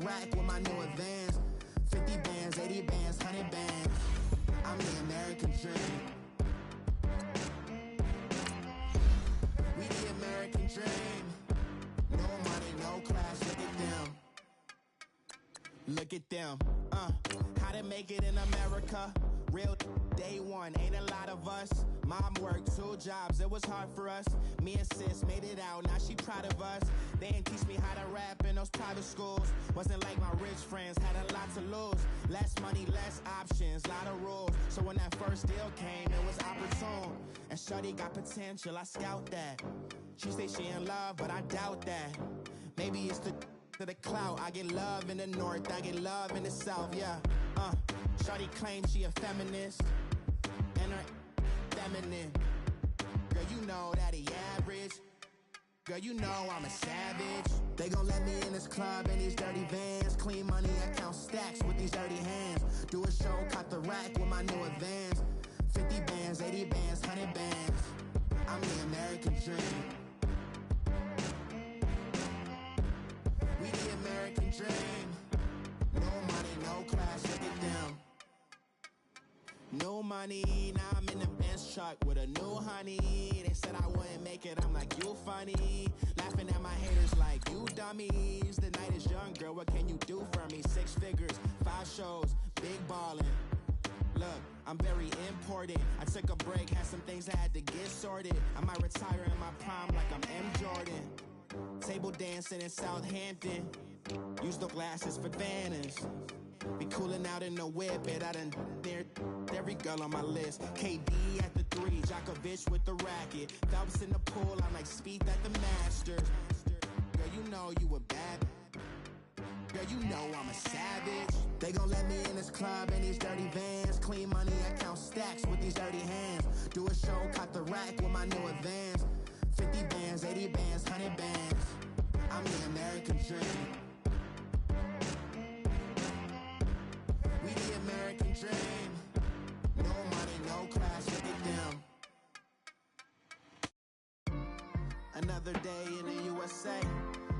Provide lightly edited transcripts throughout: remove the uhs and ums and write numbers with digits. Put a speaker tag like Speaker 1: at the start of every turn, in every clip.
Speaker 1: rack with my new advance. 50 bands, 80 bands, 100 bands. I'm the American dream. We the American dream. No money, no class, look at them. Look at them, how to make it in America. Real day one, ain't a lot of us. Mom worked 2 jobs, it was hard for us. Me and sis made it out, now she proud of us. They didn't teach me how to rap in those private schools. Wasn't like my rich friends, had a lot to lose. Less money, less options, lot of rules. So when that first deal came, it was opportune. And shorty got potential, I scout that. She say she in love, but I doubt that. Maybe it's the clout. I get love in the north, I get love in the south, yeah. Shorty claims she a feminist, and her feminine. Girl, you know that he average. Girl, you know I'm a savage. They gon' let me in this club in these dirty vans. Clean money, I count stacks with these dirty hands. Do a show, caught the rack with my new advance. 50 bands, 80 bands, 100 bands. I'm the American dream. We the American dream. No money, no class, look at them. No money, now I'm in the Benz truck with a new honey. They said I wouldn't make it, I'm like, you funny. Laughing at my haters like, you dummies. The night is young, girl, what can you do for me? 6 figures, 5 shows, big ballin'. Look, I'm very important. I took a break, had some things I had to get sorted. I might retire in my prime like I'm M. Jordan. Table dancing in Southampton. Use the glasses for Vannas. Be cooling out in the whip, and I done there every girl on my list. KD at the 3, Djokovic with the racket. Phelps in the pool, I'm like Speed at the Masters. Girl, you know you a bad. Girl, you know I'm a savage. They gon' let me in this club in these dirty vans. Clean money, I count stacks with these dirty hands. Do a show, caught the rack with my new advance. 50 bands, 80 bands, 100 bands. I'm the American dream. We the American dream. No money, no class, look at them. Another day in the USA.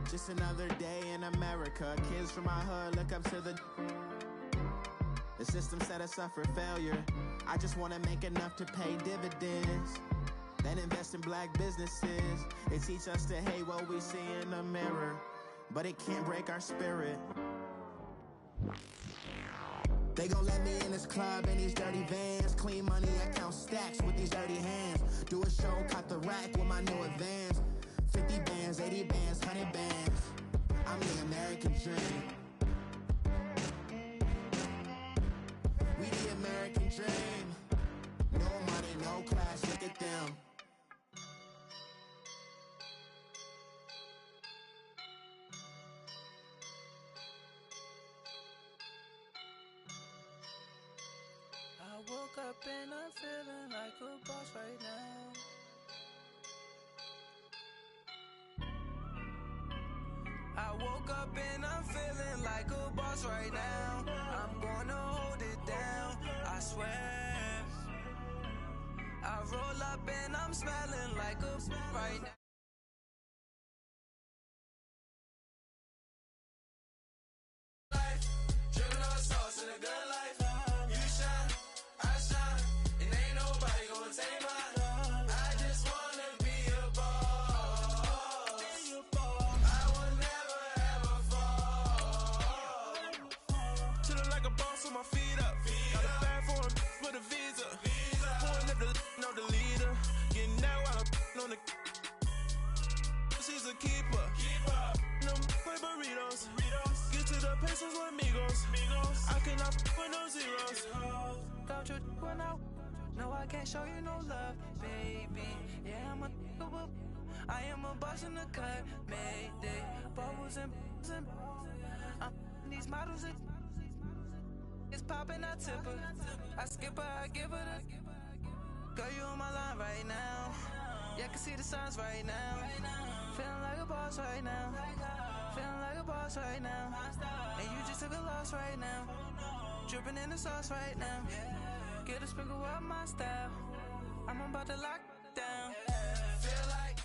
Speaker 1: Just another day in America. Kids from my hood look up to the system set us up for failure. I just wanna make enough to pay dividends. Then invest in black businesses. They teach us to hate what we see in the mirror, but it can't break our spirit. They gon' let me in this club in these dirty vans. Clean money, I count stacks with these dirty hands. Do a show, caught the rack with my new advance. 50 bands, 80 bands, 100 bands. I'm the American dream. We the American dream. No money, no class, look at them.
Speaker 2: I woke up and I'm feeling like a boss right now. I woke up and I'm feeling like a boss right now. I'm gonna hold it down, I swear. I roll up and I'm smelling like a right now. Dripping on sauce in a good life. You shine, I shine, and ain't nobody gonna take mine. I just wanna be a boss. I will never ever fall. Chillin' like a boss with my feet up. Got a bag for him with a visa. Pulling up the know the leader. Getting that while I'm on the. She's a keeper. No play burritos. Get to the pesos with amigos. I cannot with no zeros. Don't you run out? No, I can't show you no love, baby. Yeah, I am a boss in the cut. Mayday, bubbles and I'm these models. It's popping, I tip her. I skip her, I give her the. Girl, you on my line right now. Yeah, I can see the signs right now. Feeling like a boss right now. Feeling like a boss right now. And you just took a loss right now. Dripping in the sauce right now. Get a sprinkle up my style. I'm about to lock down. Feel like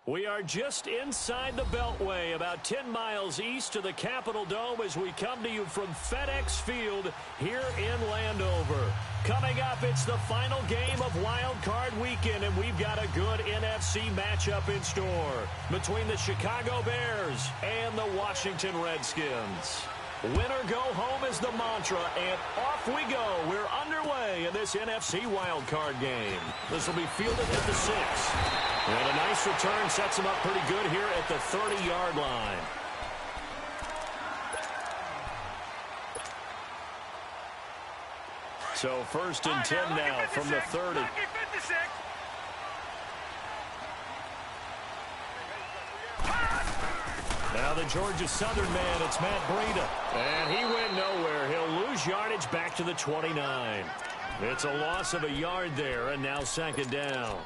Speaker 3: We are just inside the Beltway, about 10 miles east of the Capitol Dome as we come to you from FedEx Field here in Landover. Coming up, it's the final game of Wild Card Weekend, and we've got a good NFC matchup in store between the Chicago Bears and the Washington Redskins. Winner go home is the mantra, and off we go. We're underway in this NFC Wild Card game. This will be fielded at the 6. And a nice return sets him up pretty good here at the 30-yard line. So first and 10 now from the 30. Now the Georgia Southern man, it's Matt Breida. And he went nowhere. He'll lose yardage back to the 29. It's a loss of a yard there, and now second down.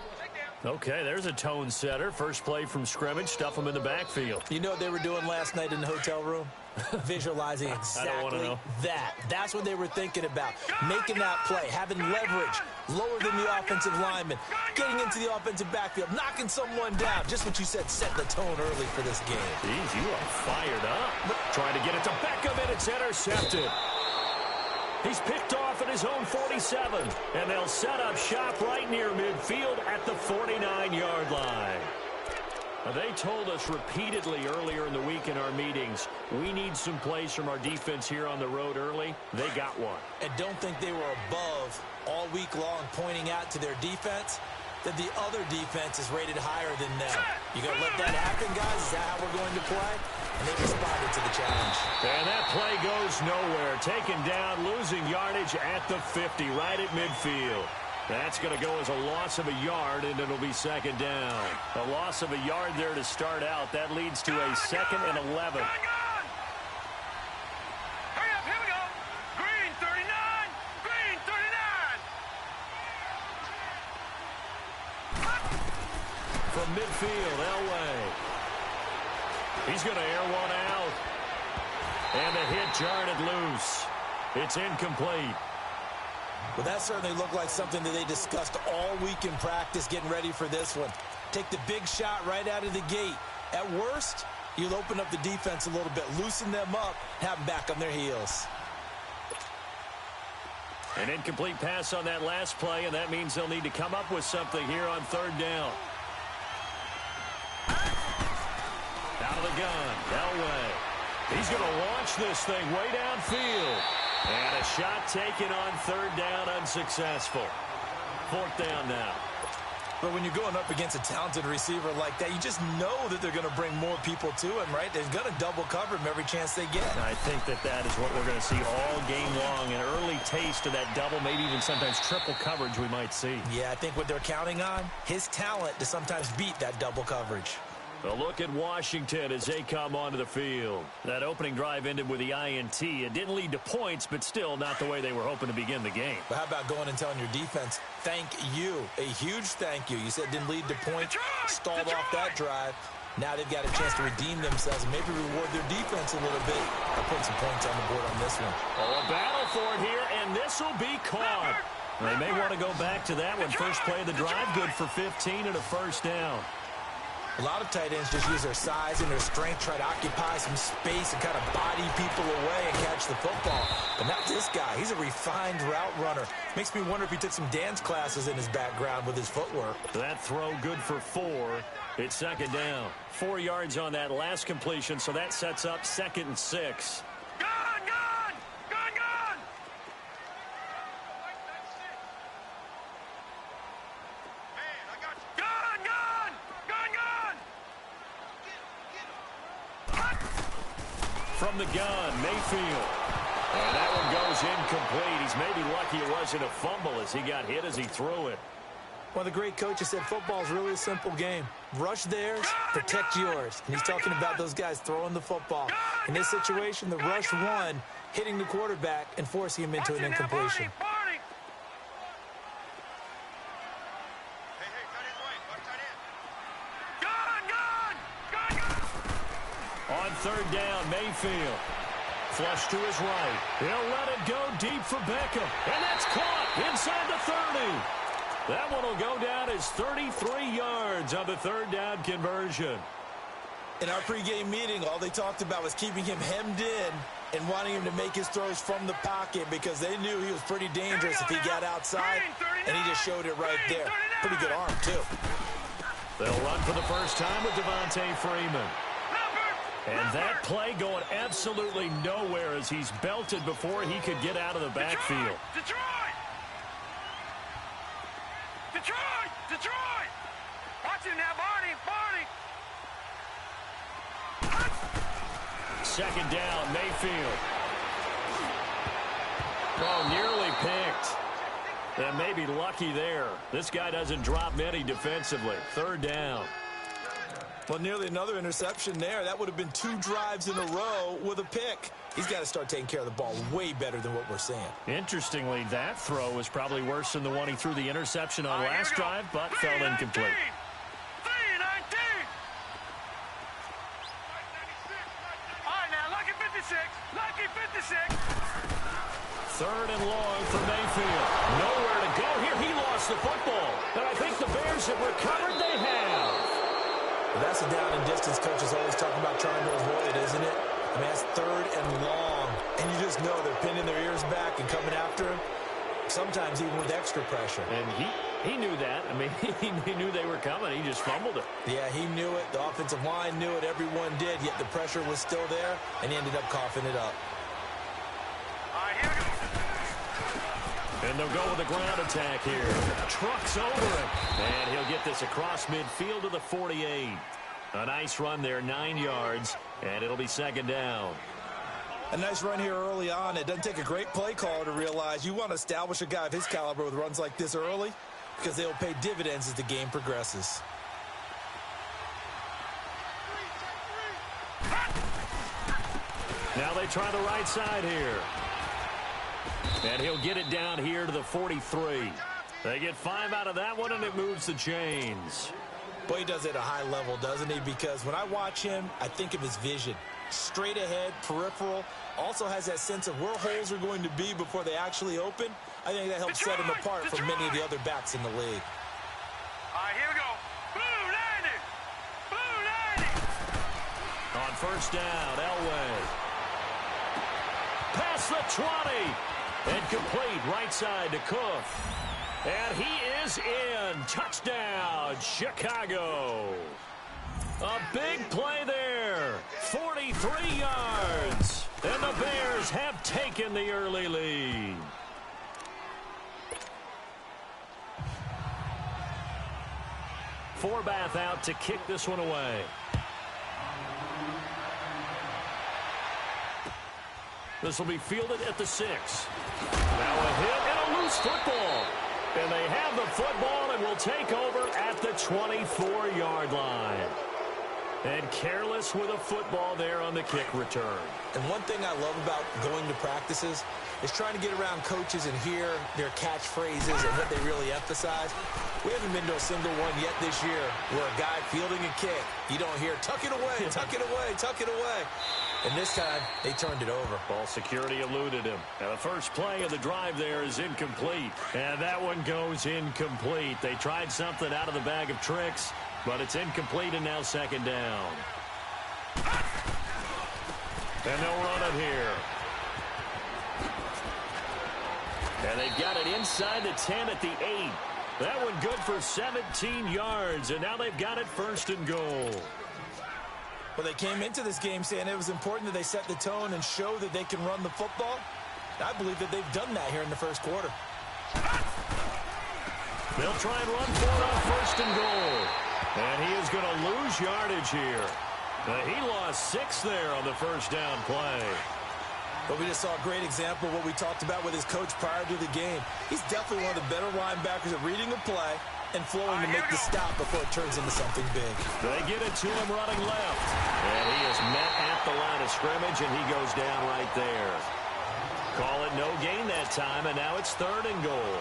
Speaker 3: Okay, there's a tone setter. First play from scrimmage, stuff him in the backfield.
Speaker 4: You know what they were doing last night in the hotel room? Visualizing exactly that. That's what they were thinking about. Making that play, having leverage, lower than the offensive lineman, getting into the offensive backfield, knocking someone down. Just what you said, set the tone early for this game.
Speaker 3: Jeez, you are fired up. Trying to get it to Beckham, and it's intercepted. He's picked off at his own 47, and they'll set up shop right near midfield at the 49-yard line. They told us repeatedly earlier in the week in our meetings, we need some plays from our defense here on the road early. They got one.
Speaker 4: And don't think they were above all week long pointing out to their defense that the other defense is rated higher than them. You going to let that happen, guys? Is that how we're going to play? And they responded to the challenge.
Speaker 3: And that play goes nowhere. Taken down, losing yardage at the 50, right at midfield. That's going to go as a loss of a yard, and it'll be second down. A loss of a yard there to start out. That leads to a 2nd and 11.
Speaker 2: Hurry up, here we go. Green 39, green 39.
Speaker 3: From midfield, Elway. He's going to air one out. And the hit jarred it loose. It's incomplete.
Speaker 4: Well, that certainly looked like something that they discussed all week in practice getting ready for this one. Take the big shot right out of the gate. At worst, you'll open up the defense a little bit, loosen them up, have them back on their heels.
Speaker 3: An incomplete pass on that last play, and that means they'll need to come up with something here on third down. Out of the gun, Elway. He's going to launch this thing way downfield. And a shot taken on third down, unsuccessful. Fourth down now.
Speaker 4: But when you're going up against a talented receiver like that, you just know that they're going to bring more people to him, right? They're going to double cover him every chance they get.
Speaker 3: I think that is what we're going to see all game long. An early taste of that double, maybe even sometimes triple coverage we might see.
Speaker 4: Yeah, I think what they're counting on, his talent to sometimes beat that double coverage.
Speaker 3: A look at Washington as they come onto the field. That opening drive ended with the INT. It didn't lead to points, but still not the way they were hoping to begin the game.
Speaker 4: But how about going and telling your defense, thank you, a huge thank you. You said it didn't lead to points, stalled off that drive. Now they've got a chance to redeem themselves and maybe reward their defense a little bit by putting some points on the board on this one.
Speaker 3: Oh, a battle for it here, and this will be caught. They may want to go back to that one. First play of the drive, good for 15 and a first down.
Speaker 4: A lot of tight ends just use their size and their strength, try to occupy some space and kind of body people away and catch the football. But not this guy. He's a refined route runner. Makes me wonder if he took some dance classes in his background with his footwork.
Speaker 3: That throw good for 4. It's second down. 4 yards on that last completion, so that sets up 2nd and 6. From the gun, Mayfield. And that one goes incomplete. He's maybe lucky it wasn't a fumble as he got hit as he threw it.
Speaker 4: Well, the great coach has said football is really a simple game. Rush theirs, protect yours. And he's talking about those guys throwing the football. In this situation, the rush one, hitting the quarterback and forcing him into an incompletion.
Speaker 3: On third down, Mayfield. Flush to his right. He'll let it go deep for Beckham. And that's caught inside the 30. That one will go down as 33 yards on the third down conversion.
Speaker 4: In our pregame meeting, all they talked about was keeping him hemmed in and wanting him to make his throws from the pocket because they knew he was pretty dangerous if he got outside, and he just showed it right there. Pretty good arm, too.
Speaker 3: They'll run for the first time with Devontae Freeman. And that play going absolutely nowhere as he's belted before he could get out of the backfield.
Speaker 2: Detroit! Watch him now, Barney!
Speaker 3: Second down, Mayfield. Oh, nearly picked. And maybe lucky there. This guy doesn't drop many defensively. Third down.
Speaker 4: Well, nearly another interception there. That would have been 2 drives in a row with a pick. He's got to start taking care of the ball way better than what we're seeing.
Speaker 3: Interestingly, that throw was probably worse than the one he threw the interception on last drive, but fell incomplete.
Speaker 2: 3-19. All right, now, lucky 56.
Speaker 3: Third and long for Mayfield. Nowhere to go here. He lost the football. And I think the Bears have recovered. They have.
Speaker 4: Well, that's a down and distance coach is always talking about trying to avoid, isn't it? I mean, that's third and long. And you just know they're pinning their ears back and coming after him, sometimes even with extra pressure.
Speaker 3: And he knew that. I mean, he knew they were coming. He just fumbled it.
Speaker 4: Yeah, he knew it. The offensive line knew it. Everyone did, yet the pressure was still there, and he ended up coughing it up.
Speaker 2: All right, here we go.
Speaker 3: And they'll go with a ground attack here. Trucks over him. And he'll get this across midfield to the 48. A nice run there, 9 yards, and it'll be second down.
Speaker 4: A nice run here early on. It doesn't take a great play caller to realize you want to establish a guy of his caliber with runs like this early because they'll pay dividends as the game progresses.
Speaker 3: Now they try the right side here. And he'll get it down here to the 43. They get 5 out of that one, and it moves the chains.
Speaker 4: Boy, he does it at a high level, doesn't he? Because when I watch him, I think of his vision. Straight ahead, peripheral. Also has that sense of where holes are going to be before they actually open. I think that helps set him apart from many of the other backs in the league.
Speaker 2: All right, here we go. Blue 90.
Speaker 3: On first down, Elway. Past the 20. And complete right side to Cook. And he is in. Touchdown, Chicago. A big play there. 43 yards. And the Bears have taken the early lead. Forbath out to kick this one away. This will be fielded at the 6. Now a hit and a loose football. And they have the football and will take over at the 24-yard line. And careless with a football there on the kick return.
Speaker 4: And one thing I love about going to practices is trying to get around coaches and hear their catchphrases and what they really emphasize. We haven't been to a single one yet this year where a guy fielding a kick, you don't hear, tuck it away, tuck it away, tuck it away. And this time, they turned it over.
Speaker 3: Ball security eluded him. And the first play of the drive there is incomplete. And that one goes incomplete. They tried something out of the bag of tricks, but it's incomplete and now second down. And they'll run it here. And they've got it inside the 10 at the 8. That one good for 17 yards, and now they've got it first and goal.
Speaker 4: Well, they came into this game saying it was important that they set the tone and show that they can run the football. I believe that they've done that here in the first quarter.
Speaker 3: They'll try and run for it on first and goal. And he is going to lose yardage here. He lost 6 there on the first down play.
Speaker 4: But we just saw a great example of what we talked about with his coach prior to the game. He's definitely one of the better linebackers at reading a play and flowing to make the stop before it turns into something big.
Speaker 3: They get it to him running left. And he is met at the line of scrimmage, and he goes down right there. Call it no gain that time, and now it's third and goal.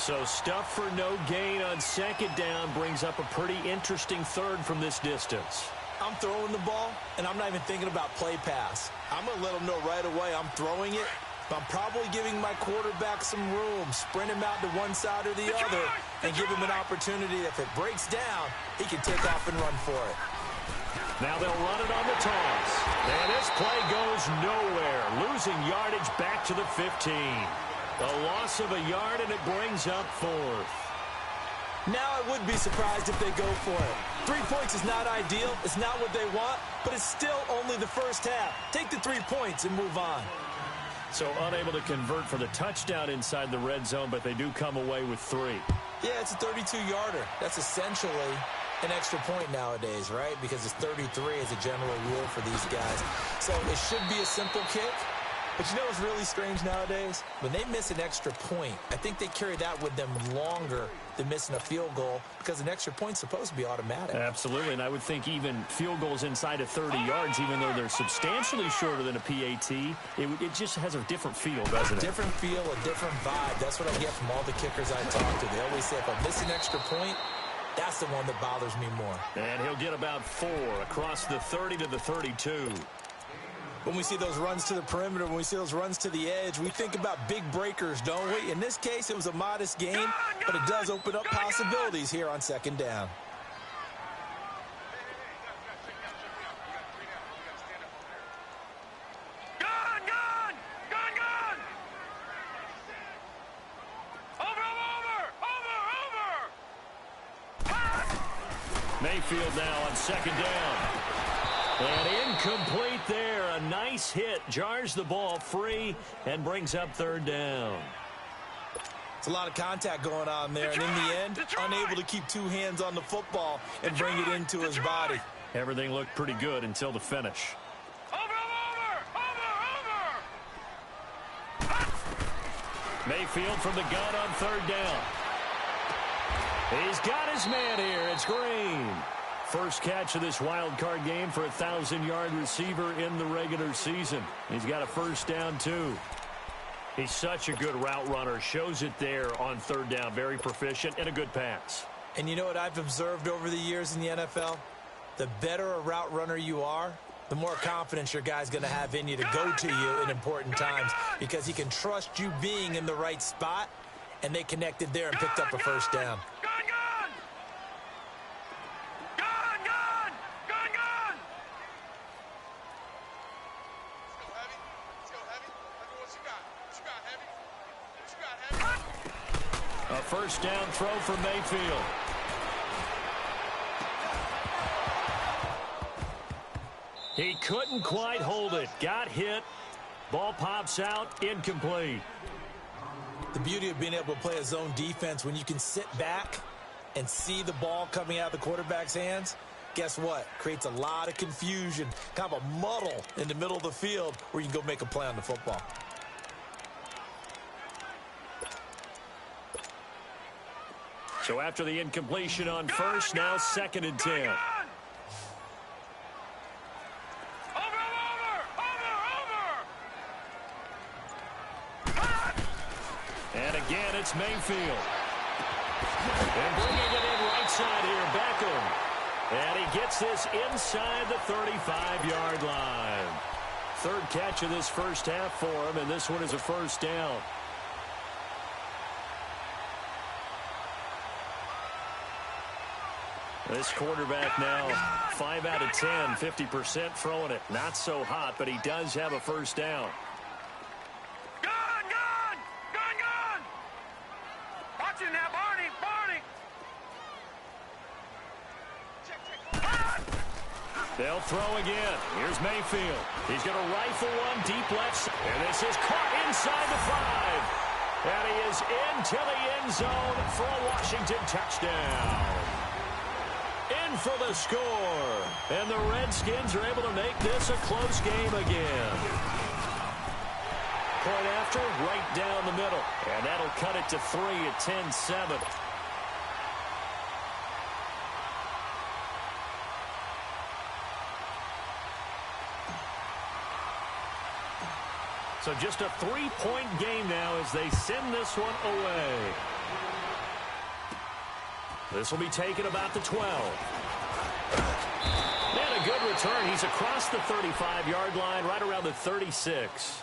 Speaker 3: So stuff for no gain on second down brings up a pretty interesting third from this distance.
Speaker 4: I'm throwing the ball, and I'm not even thinking about play pass. I'm going to let them know right away I'm throwing it, But I'm probably giving my quarterback some room, sprint him out to one side or the other, and give him an opportunity. If it breaks down, he can take off and run for it.
Speaker 3: Now they'll run it on the toss. And this play goes nowhere, losing yardage back to the 15. A loss of a yard, and it brings up 4th.
Speaker 4: Now I would be surprised if they go for it. 3 points is not ideal. It's not what they want, but it's still only the first half. Take the 3 points and move on.
Speaker 3: So unable to convert for the touchdown inside the red zone, but they do come away with 3.
Speaker 4: Yeah, it's a 32-yarder. That's essentially an extra point nowadays, right? Because it's 33 as a general rule for these guys. So it should be a simple kick. But you know what's really strange nowadays? When they miss an extra point, I think they carry that with them longer than missing a field goal because an extra point's supposed to be automatic.
Speaker 3: Absolutely, and I would think even field goals inside of 30 yards, even though they're substantially shorter than a PAT, it just has a different feel, doesn't it?
Speaker 4: Different feel, a different vibe. That's what I get from all the kickers I talk to. They always say, if I miss an extra point, that's the one that bothers me more.
Speaker 3: And he'll get about 4 across the 30 to the 32.
Speaker 4: When we see those runs to the perimeter, when we see those runs to the edge, we think about big breakers, don't we? In this case, it was a modest gain, but it does open up possibilities here on 2nd down.
Speaker 3: Mayfield now on 2nd down. And incomplete there. A nice hit. Jars the ball free and brings up 3rd down.
Speaker 4: It's a lot of contact going on there. And in the end, unable to keep 2 hands on the football and bring it into his body.
Speaker 3: Everything looked pretty good until the finish. Mayfield from the gun on 3rd down. He's got his man here. It's Green. First catch of this wild card game for a 1,000-yard receiver in the regular season. He's got a 1st down, too. He's such a good route runner. Shows it there on 3rd down. Very proficient and a good pass.
Speaker 4: And you know what I've observed over the years in the NFL? The better a route runner you are, the more confidence your guy's going to have in you to go to you in important times because he can trust you being in the right spot, and they connected there and picked up a 1st down.
Speaker 3: A 1st down throw for Mayfield. He couldn't quite hold it. Got hit. Ball pops out. Incomplete.
Speaker 4: The beauty of being able to play a zone defense when you can sit back and see the ball coming out of the quarterback's hands, guess what? Creates a lot of confusion, kind of a muddle in the middle of the field where you can go make a play on the football.
Speaker 3: So after the incompletion on 1st, now 2nd and 10. And again, it's Mayfield. And bringing it in right side here, Beckham. And he gets this inside the 35-yard line. 3rd catch of this first half for him, and this one is a 1st down. This quarterback now 5 out of 10, 50% throwing it. Not so hot, but he does have a 1st down.
Speaker 2: Gun! Watch it now, Barney!
Speaker 3: They'll throw again. Here's Mayfield. He's going to rifle one deep left side. And this is caught inside the 5. And he is into the end zone for a Washington touchdown. In for the score. And the Redskins are able to make this a close game again. Point after, right down the middle. And that'll cut it to 3 at 10-7. So just a 3-point game now as they send this one away. This will be taken about the 12. And a good return. He's across the 35-yard line, right around the 36.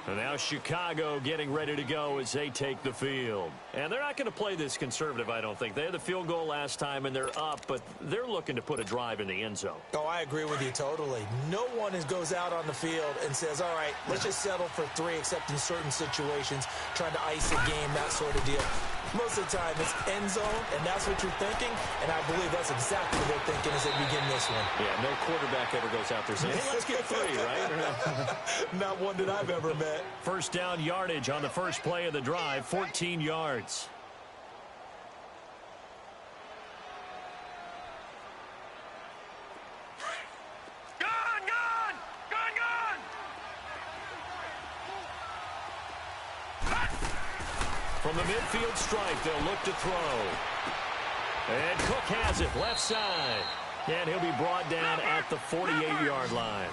Speaker 3: And now Chicago getting ready to go as they take the field. And they're not going to play this conservative, I don't think. They had the field goal last time, and they're up, but they're looking to put a drive in the end zone.
Speaker 4: Oh, I agree with you totally. No one goes out on the field and says, all right, let's just settle for 3, except in certain situations, trying to ice a game, that sort of deal. Most of the time, it's end zone, and that's what you're thinking, and I believe that's exactly what they're thinking as they begin this one.
Speaker 3: Yeah, no quarterback ever goes out there saying, hey, let's get 3, right?
Speaker 4: Not one that I've ever met.
Speaker 3: First down yardage on the first play of the drive, 14 yards. From the midfield stripe, they'll look to throw. And Cook has it, left side. And he'll be brought down at the 48-yard line.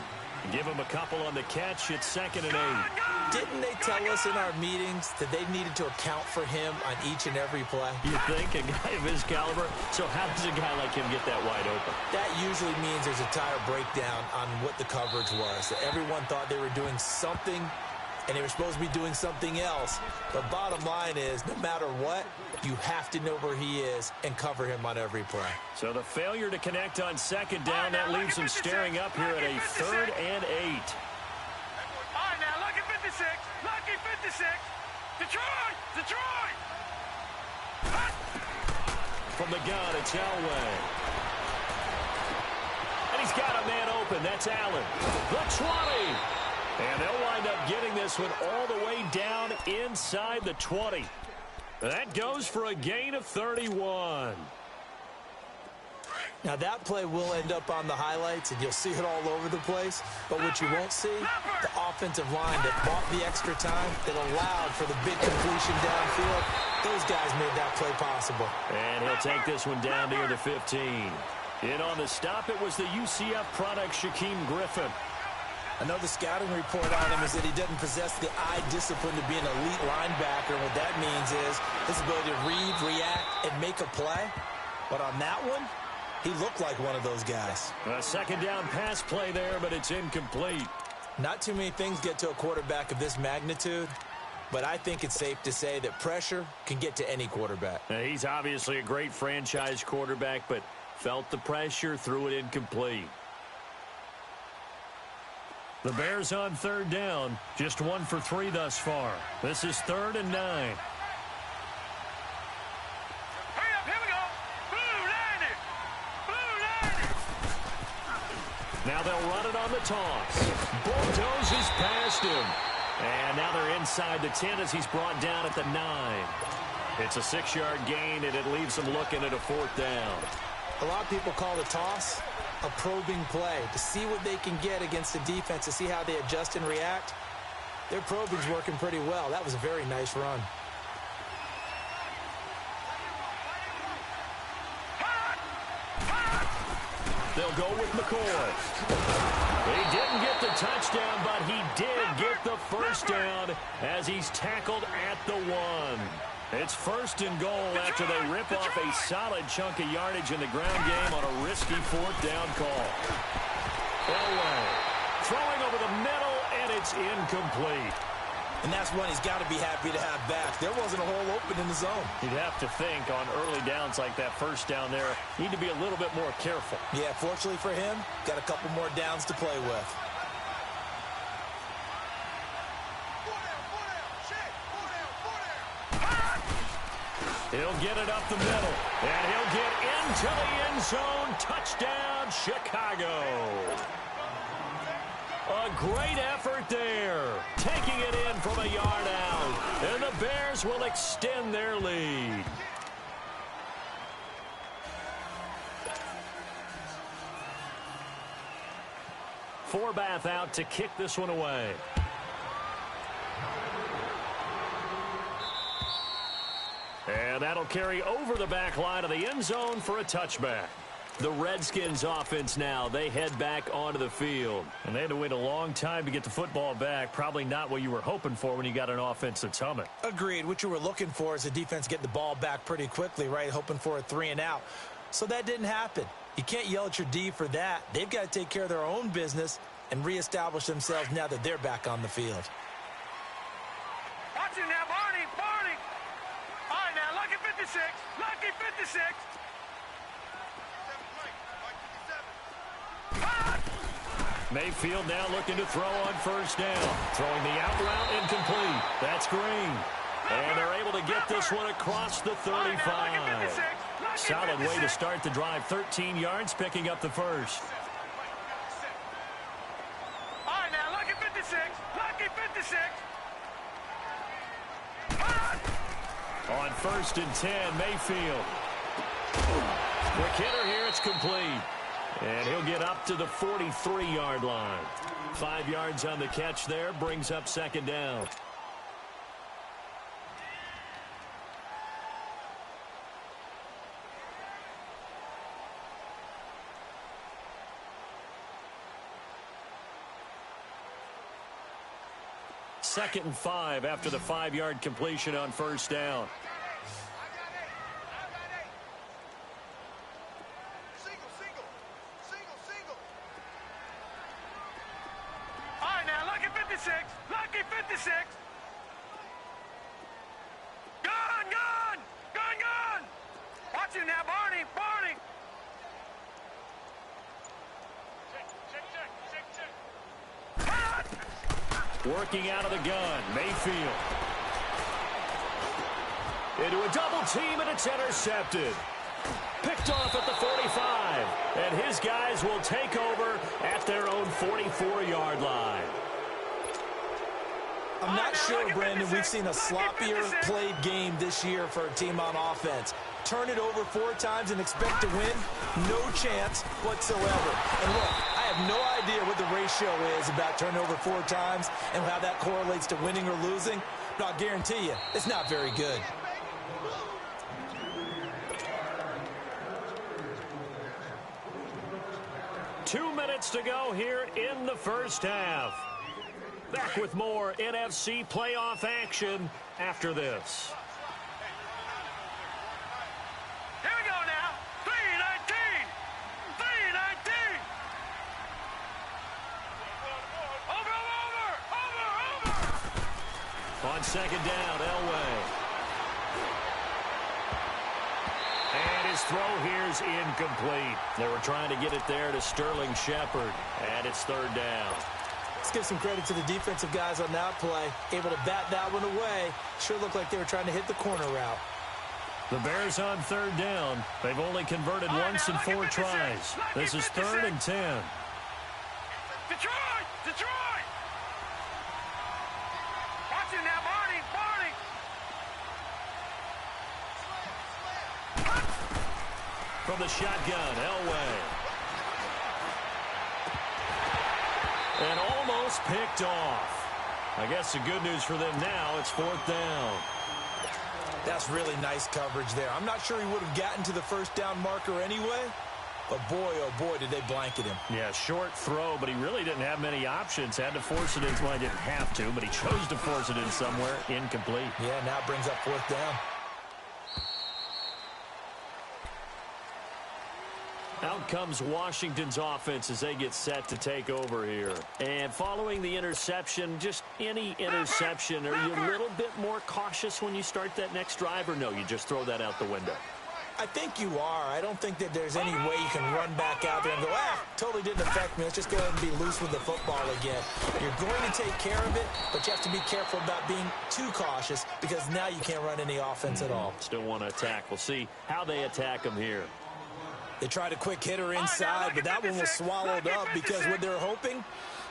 Speaker 3: Give him a couple on the catch. It's 2nd and 8.
Speaker 4: Didn't they tell us in our meetings that they needed to account for him on each and every play?
Speaker 3: You think? A guy of his caliber? So how does a guy like him get that wide open?
Speaker 4: That usually means there's a tire breakdown on what the coverage was. That everyone thought they were doing something, and they were supposed to be doing something else. But bottom line is, no matter what, you have to know where he is and cover him on every play.
Speaker 3: So the failure to connect on 2nd down, that leaves him staring up here at a 3rd and 8.
Speaker 2: All right, now, lucky 56. Lucky 56. Detroit! Detroit!
Speaker 3: From the gun, it's Elway. And he's got a man open. That's Allen. The 20. And they'll wind up getting this one all the way down inside the 20. That goes for a gain of 31.
Speaker 4: Now, that play will end up on the highlights, and you'll see it all over the place. But what you won't see, the offensive line that bought the extra time, that allowed for the big completion downfield, those guys made that play possible.
Speaker 3: And he'll take this one down near the 15. In on the stop, it was the UCF product, Shaquem Griffin.
Speaker 4: Another scouting report on him is that he doesn't possess the eye discipline to be an elite linebacker. And what that means is his ability to read, react, and make a play. But on that one, he looked like one of those guys.
Speaker 3: A 2nd down pass play there, but it's incomplete.
Speaker 4: Not too many things get to a quarterback of this magnitude, but I think it's safe to say that pressure can get to any quarterback.
Speaker 3: Now, he's obviously a great franchise quarterback, but felt the pressure, threw it incomplete. The Bears on 3rd down, just 1 for 3 thus far. This is 3rd and 9.
Speaker 2: Hurry up, here we go. Blue line it. Blue line it.
Speaker 3: Now they'll run it on the toss. Bulldozes past him. And now they're inside the 10 as he's brought down at the 9. It's a 6-yard gain, and it leaves them looking at a 4th down.
Speaker 4: A lot of people call the toss a probing play to see what they can get against the defense, to see how they adjust and react. Their probing's working pretty well. That was a very nice run.
Speaker 3: They'll go with McCoy. He didn't get the touchdown, but he did get the first down as he's tackled at the 1. It's 1st and goal after they rip off a solid chunk of yardage in the ground game on a risky 4th down call. Elway throwing over the middle, and it's incomplete.
Speaker 4: And that's one he's got to be happy to have back. There wasn't a hole open in the zone.
Speaker 3: You'd have to think on early downs like that, 1st down there, need to be a little bit more careful.
Speaker 4: Yeah, fortunately for him, got a couple more downs to play with.
Speaker 3: He'll get it up the middle, and he'll get into the end zone. Touchdown, Chicago. A great effort there, taking it in from a yard out, and the Bears will extend their lead. Forbath out to kick this one away. And that'll carry over the back line of the end zone for a touchback. The Redskins offense now, they head back onto the field. And they had to wait a long time to get the football back. Probably not what you were hoping for when you got an offense that's humming.
Speaker 4: Agreed. What you were looking for is the defense getting the ball back pretty quickly, right? Hoping for a 3 and out. So that didn't happen. You can't yell at your D for that. They've got to take care of their own business and reestablish themselves now that they're back on the field.
Speaker 2: Watch it now, Barney, Barney. All right, now, lucky 56, lucky 56.
Speaker 3: Mayfield now looking to throw on first down. Throwing the out route incomplete. That's Green. And they're able to get this one across the 35. Solid way to start the drive. 13 yards, picking up the first.
Speaker 2: All right, now, lucky 56, lucky 56.
Speaker 3: On first and 10, Mayfield. Quick hitter here, it's complete. And he'll get up to the 43-yard line. 5 yards on the catch there, brings up second down. Second and 5 after the 5-yard completion on first down.
Speaker 2: Lucky 56. Gone. Watch it now, Barney, Barney. Check.
Speaker 3: Working out of the gun, Mayfield. Into a double team, and it's intercepted. Picked off at the 45. And his guys will take over at their own 44-yard line.
Speaker 4: I'm not sure, Brandon, we've seen a sloppier played game this year for a team on offense. Turn it over 4 times and expect to win? No chance whatsoever. And look, I have no idea what the ratio is about turning over 4 times and how that correlates to winning or losing, but I'll guarantee you, it's not very good.
Speaker 3: Two minutes to go here in the first half. Back with more NFC playoff action after this.
Speaker 2: Here we go now. 3:19. Over.
Speaker 3: On second down, Elway. And his throw here's incomplete. They were trying to get it there to Sterling Shepard. And it's third down.
Speaker 4: Let's give some credit to the defensive guys on that play. Able to bat that one away. Sure looked like they were trying to hit the corner route.
Speaker 3: The Bears on third down. They've only converted once in 4 tries. This is 3rd and 10.
Speaker 2: Detroit! Watch it now, Barney!
Speaker 3: From the shotgun, Elway. And almost picked off. I guess the good news for them now, it's 4th down.
Speaker 4: That's really nice coverage there. I'm not sure he would have gotten to the first down marker anyway, but boy, oh boy, did they blanket him.
Speaker 3: Yeah, short throw, but he really didn't have many options. Had to force it in. Well, he didn't have to, but he chose to force it in somewhere. Incomplete.
Speaker 4: Yeah, now it brings up 4th down.
Speaker 3: Out comes Washington's offense as they get set to take over here. And following the interception, just any interception, are you a little bit more cautious when you start that next drive, or no, you just throw that out the window?
Speaker 4: I think you are. I don't think that there's any way you can run back out there and go, totally didn't affect me. Let's just go ahead and be loose with the football again. You're going to take care of it, but you have to be careful about being too cautious because now you can't run any offense at all.
Speaker 3: Still want to attack. We'll see how they attack them here.
Speaker 4: They tried a quick hitter inside, but that one was swallowed up because what they're hoping,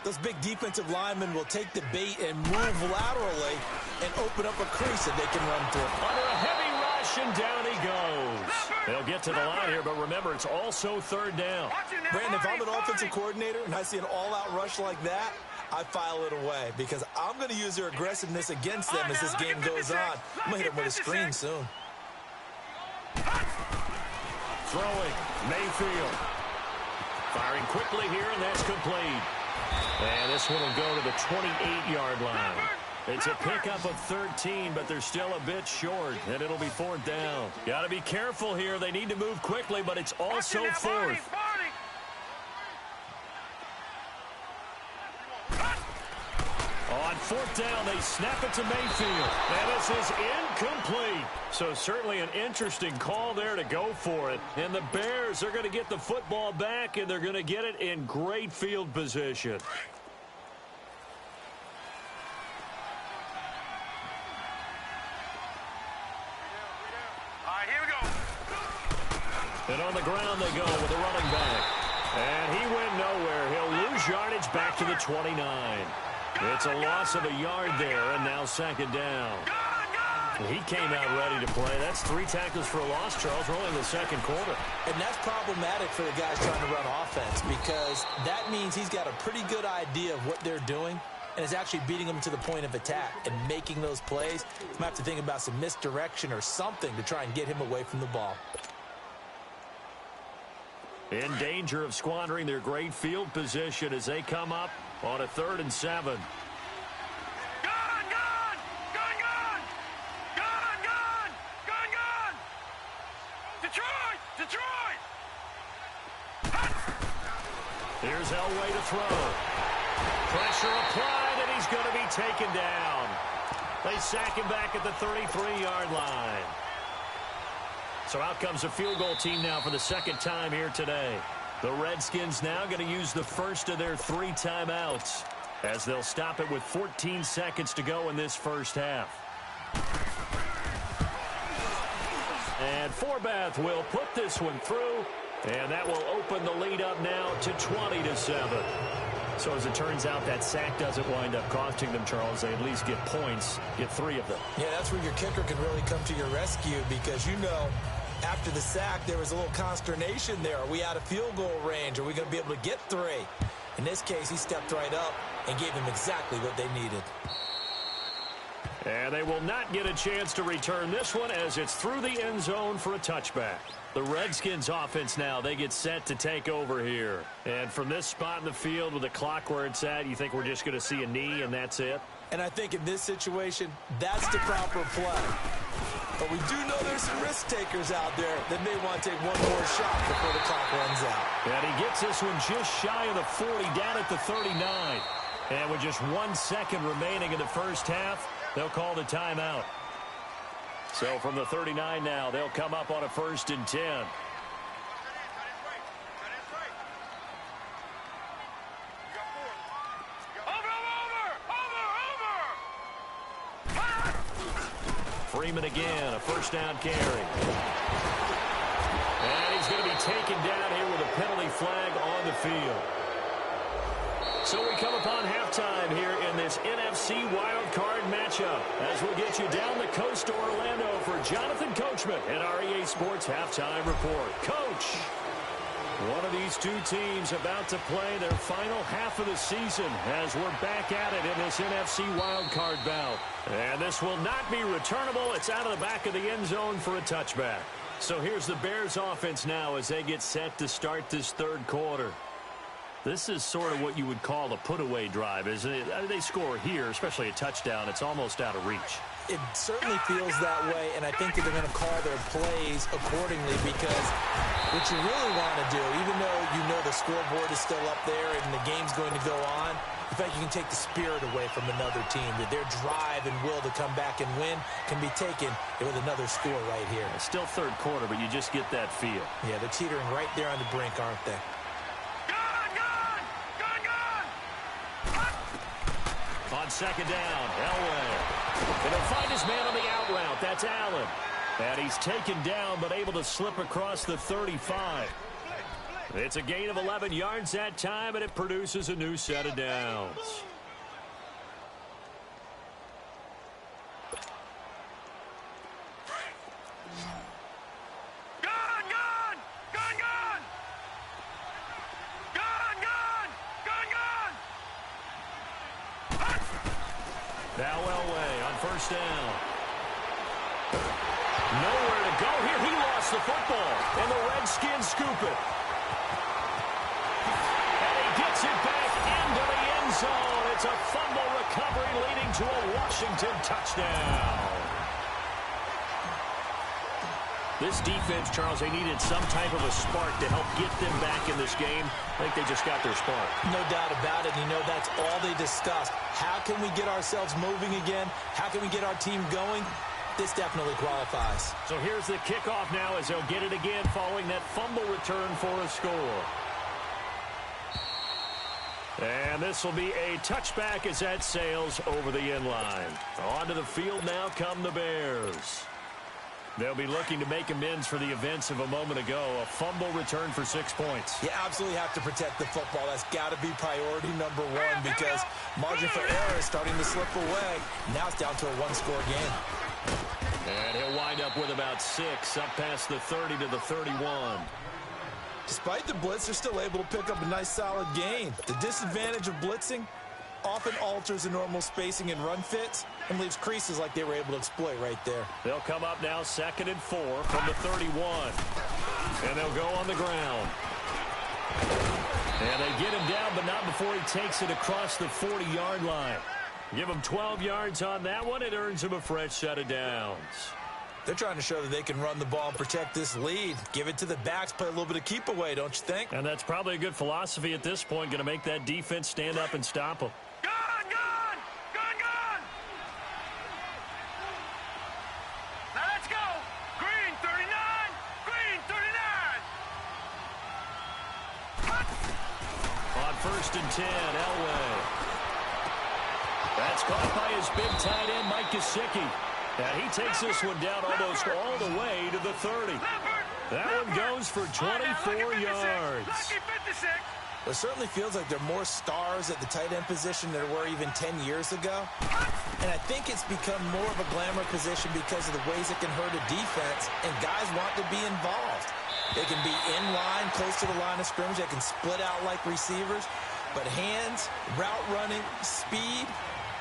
Speaker 4: those big defensive linemen will take the bait and move laterally and open up a crease that they can run through.
Speaker 3: Under a heavy rush, and down he goes. They'll get to the line here, but remember, it's also 3rd down.
Speaker 4: Brandon, if I'm an offensive coordinator and I see an all-out rush like that, I file it away because I'm going to use their aggressiveness against them as this game goes on. I'm going to hit them with a screen soon.
Speaker 3: Throwing, Mayfield. Firing quickly here, and that's complete. And this one will go to the 28-yard line. It's a pickup of 13, but they're still a bit short, and it'll be 4th down. Got to be careful here. They need to move quickly, but it's also 4th. On fourth down, they snap it to Mayfield. And this is incomplete. So certainly an interesting call there to go for it. And the Bears are going to get the football back, and they're going to get it in great field position. And on the ground they go with a running back. And he went nowhere. He'll lose yardage back to the 29. It's a loss of a yard there, and now second down. He came out ready to play. That's 3 tackles for a loss, Charles. We're only in the second quarter.
Speaker 4: And that's problematic for the guys trying to run offense because that means he's got a pretty good idea of what they're doing and is actually beating them to the point of attack and making those plays. You might have to think about some misdirection or something to try and get him away from the ball.
Speaker 3: In danger of squandering their great field position as they come up on a 3rd and 7.
Speaker 2: Detroit!
Speaker 3: Here's Elway to throw. Pressure applied, and he's going to be taken down. They sack him back at the 33-yard line. So out comes a field goal team now for the second time here today. The Redskins now going to use the first of their 3 timeouts as they'll stop it with 14 seconds to go in this first half. And Forbath will put this one through, and that will open the lead up now to 20-7. So as it turns out, that sack doesn't wind up costing them, Charles. They at least get points, get 3 of them.
Speaker 4: Yeah, that's where your kicker can really come to your rescue because, you know, after the sack, there was a little consternation there. Are we out of field goal range? Are we going to be able to get 3? In this case, he stepped right up and gave them exactly what they needed.
Speaker 3: And they will not get a chance to return this one as it's through the end zone for a touchback. The Redskins offense now, they get set to take over here. And from this spot in the field with the clock where it's at, you think we're just going to see a knee and that's it?
Speaker 4: And I think in this situation, that's the proper play. But we do know there's some risk takers out there that may want to take one more shot before the clock runs out.
Speaker 3: And he gets this one just shy of the 40, down at the 39. And with just 1 second remaining in the first half, they'll call the timeout. So from the 39 now, they'll come up on a 1st and 10. Freeman again, a 1st down carry. And he's going to be taken down here with a penalty flag on the field. So we come upon halftime here in this NFC wildcard matchup as we'll get you down the coast to Orlando for Jonathan Coachman at our EA Sports Halftime Report. Coach, one of these 2 teams about to play their final half of the season as we're back at it in this NFC wildcard bout. And this will not be returnable. It's out of the back of the end zone for a touchback. So here's the Bears offense now as they get set to start this 3rd quarter. This is sort of what you would call a put-away drive, isn't it? I mean, they score here, especially a touchdown. It's almost out of reach.
Speaker 4: It certainly feels that way, and I think that they're going to call their plays accordingly because what you really want to do, even though you know the scoreboard is still up there and the game's going to go on, in fact, you can take the spirit away from another team. That their drive and will to come back and win can be taken with another score right here.
Speaker 3: It's still 3rd quarter, but you just get that feel.
Speaker 4: Yeah, they're teetering right there on the brink, aren't they?
Speaker 3: On 2nd down, Elway. And he'll find his man on the out route. That's Allen. And he's taken down, but able to slip across the 35. It's a gain of 11 yards that time, and it produces a new set of downs. Now Elway on 1st down. Nowhere to go here. He lost the football, and the Redskins scoop it. And he gets it back into the end zone. It's a fumble recovery leading to a Washington touchdown. This defense, Charles, they needed some type of a spark to help get them back in this game. I think they just got their spark.
Speaker 4: No doubt about it. You know, that's all they discussed. How can we get ourselves moving again? How can we get our team going? This definitely qualifies.
Speaker 3: So here's the kickoff now as they'll get it again following that fumble return for a score. And this will be a touchback as that sails over the end line. Onto the field now come the Bears. They'll be looking to make amends for the events of a moment ago. A fumble return for 6 points.
Speaker 4: You absolutely have to protect the football. That's got to be priority number one because margin for error is starting to slip away. Now it's down to a one-score game.
Speaker 3: And he'll wind up with about 6 up past the 30 to the 31.
Speaker 4: Despite the blitz, they're still able to pick up a nice solid gain. The disadvantage of blitzing often alters the normal spacing and run fits and leaves creases like they were able to exploit right there.
Speaker 3: They'll come up now 2nd and 4 from the 31. And they'll go on the ground. And they get him down, but not before he takes it across the 40-yard line. Give him 12 yards on that one. It earns him a fresh set of downs.
Speaker 4: They're trying to show that they can run the ball and protect this lead. Give it to the backs, play a little bit of keep away, don't you think?
Speaker 3: And that's probably a good philosophy at this point, going to make that defense stand up and stop them.
Speaker 2: Now let's go. Green 39. Green 39.
Speaker 3: On 1st and 10, Elway. That's caught by his big tight end, Mike Gesicki. And he takes this one down almost all the way to the 30. That one goes for 24 yards.
Speaker 4: It certainly feels like there are more stars at the tight end position than there were even 10 years ago. And I think it's become more of a glamour position because of the ways it can hurt a defense, and guys want to be involved. They can be in line, close to the line of scrimmage. They can split out like receivers. But hands, route running, speed,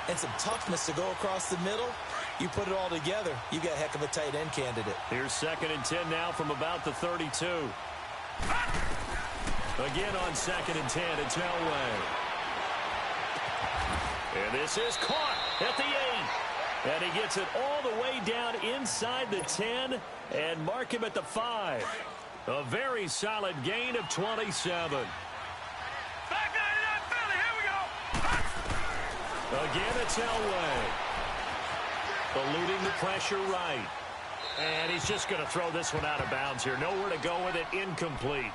Speaker 4: and some toughness to go across the middle, you put it all together, you got a heck of a tight end candidate.
Speaker 3: Here's 2nd and 10 now from about the 32. Again on 2nd and 10, it's Elway. And this is caught at the 8. And he gets it all the way down inside the 10 and mark him at the 5. A very solid gain of 27. Again, it's Elway. Eluding the pressure right. And he's just going to throw this one out of bounds here. Nowhere to go with it. Incomplete.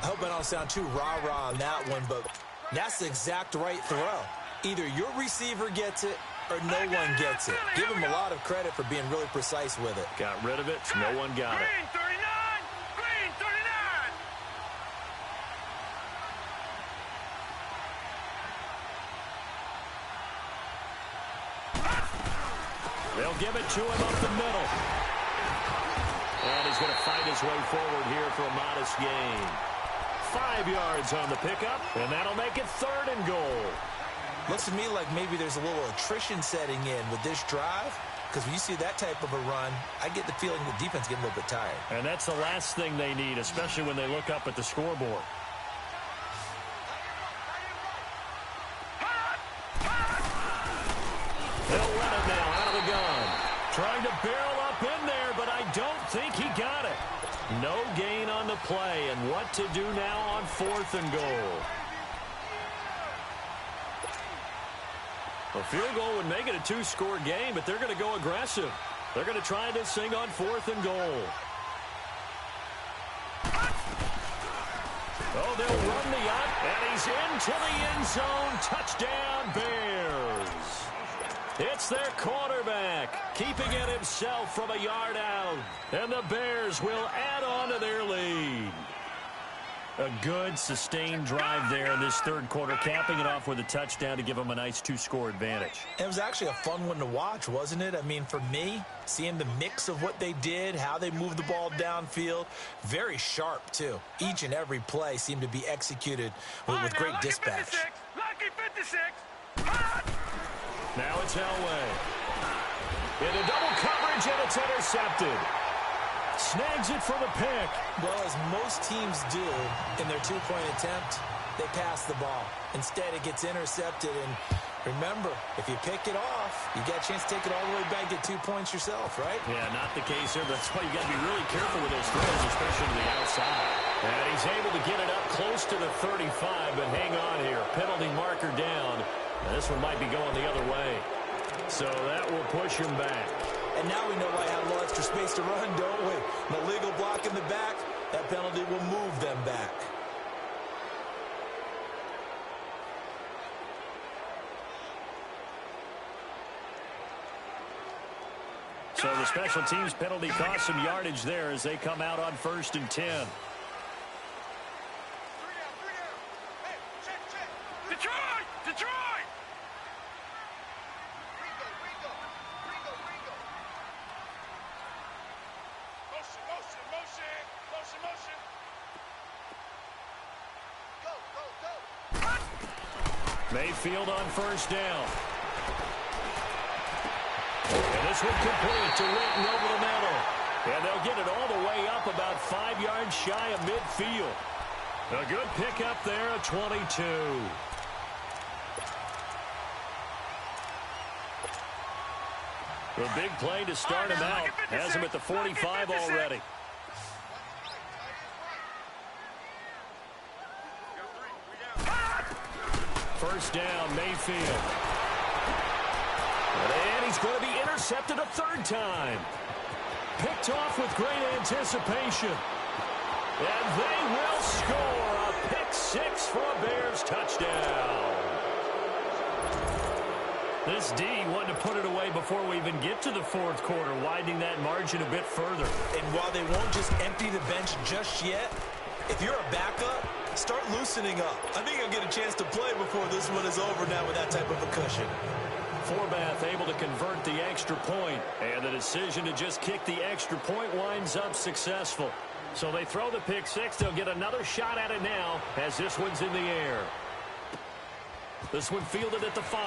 Speaker 4: I hope I don't sound too rah-rah on that one, but that's the exact right throw. Either your receiver gets it or no one gets it. Give him a lot of credit for being really precise with it.
Speaker 3: Got rid of it. No one got it.
Speaker 2: Green 39. Green 39.
Speaker 3: They'll give it to him up the middle. And he's going to fight his way forward here for a modest gain. 5 yards on the pickup, and that'll make it 3rd and goal.
Speaker 4: Looks to me like maybe there's a little attrition setting in with this drive, because when you see that type of a run, I get the feeling the defense getting a little bit tired.
Speaker 3: And that's the last thing they need, especially when they look up at the scoreboard. They'll run it now out of the gun. Trying to barrel up in there, but I don't think he got it. No gain on the play, and what to do now on 4th and goal. A field goal would make it a 2-score game, but they're going to go aggressive. They're going to try this thing on 4th and goal. Oh, they'll run the up, and he's into the end zone. Touchdown, Bears. It's their quarterback, keeping it himself from a yard out. And the Bears will add on to their lead. A good, sustained drive there in this 3rd quarter, capping it off with a touchdown to give them a nice 2-score advantage.
Speaker 4: It was actually a fun one to watch, wasn't it? I mean, for me, seeing the mix of what they did, how they moved the ball downfield, very sharp, too. Each and every play seemed to be executed with great dispatch.
Speaker 2: Lucky 56.
Speaker 3: Now it's Elway. Into double coverage, and it's intercepted. Snags it for the pick.
Speaker 4: Well, as most teams do in their 2-point attempt, they pass the ball. Instead, it gets intercepted, and Remember, if you pick it off, you get a chance to take it all the way back, get 2 points yourself, right?
Speaker 3: Yeah, not the case here. That's why you got to be really careful with those throws, especially to the outside. And he's able to get it up close to the 35, but hang on here. Penalty marker down. This one might be going the other way. So that will push him back.
Speaker 4: And now we know why I have a little extra space to run, don't we? An illegal block in the back, that penalty will move them back.
Speaker 3: So the special teams penalty cost some yardage there as they come out on 1st and 10. Mayfield on 1st down. And this one complete to Witten over the middle. And they'll get it all the way up about 5 yards shy of midfield. A good pickup there at 22. The big play to start him out. Has him at the 45 already. First down, Mayfield. And he's going to be intercepted a 3rd time. Picked off with great anticipation. And they will score a pick 6 for a Bears touchdown. This D wanted to put it away before we even get to the 4th quarter, widening that margin a bit further.
Speaker 4: And while they won't just empty the bench just yet, if you're a backup, start loosening up. I think I'll get a chance to play before this one is over now with that type of a cushion.
Speaker 3: Forbath able to convert the extra point, and the decision to just kick the extra point winds up successful. So they throw the pick 6. They'll get another shot at it now as this one's in the air. This one fielded at the 5.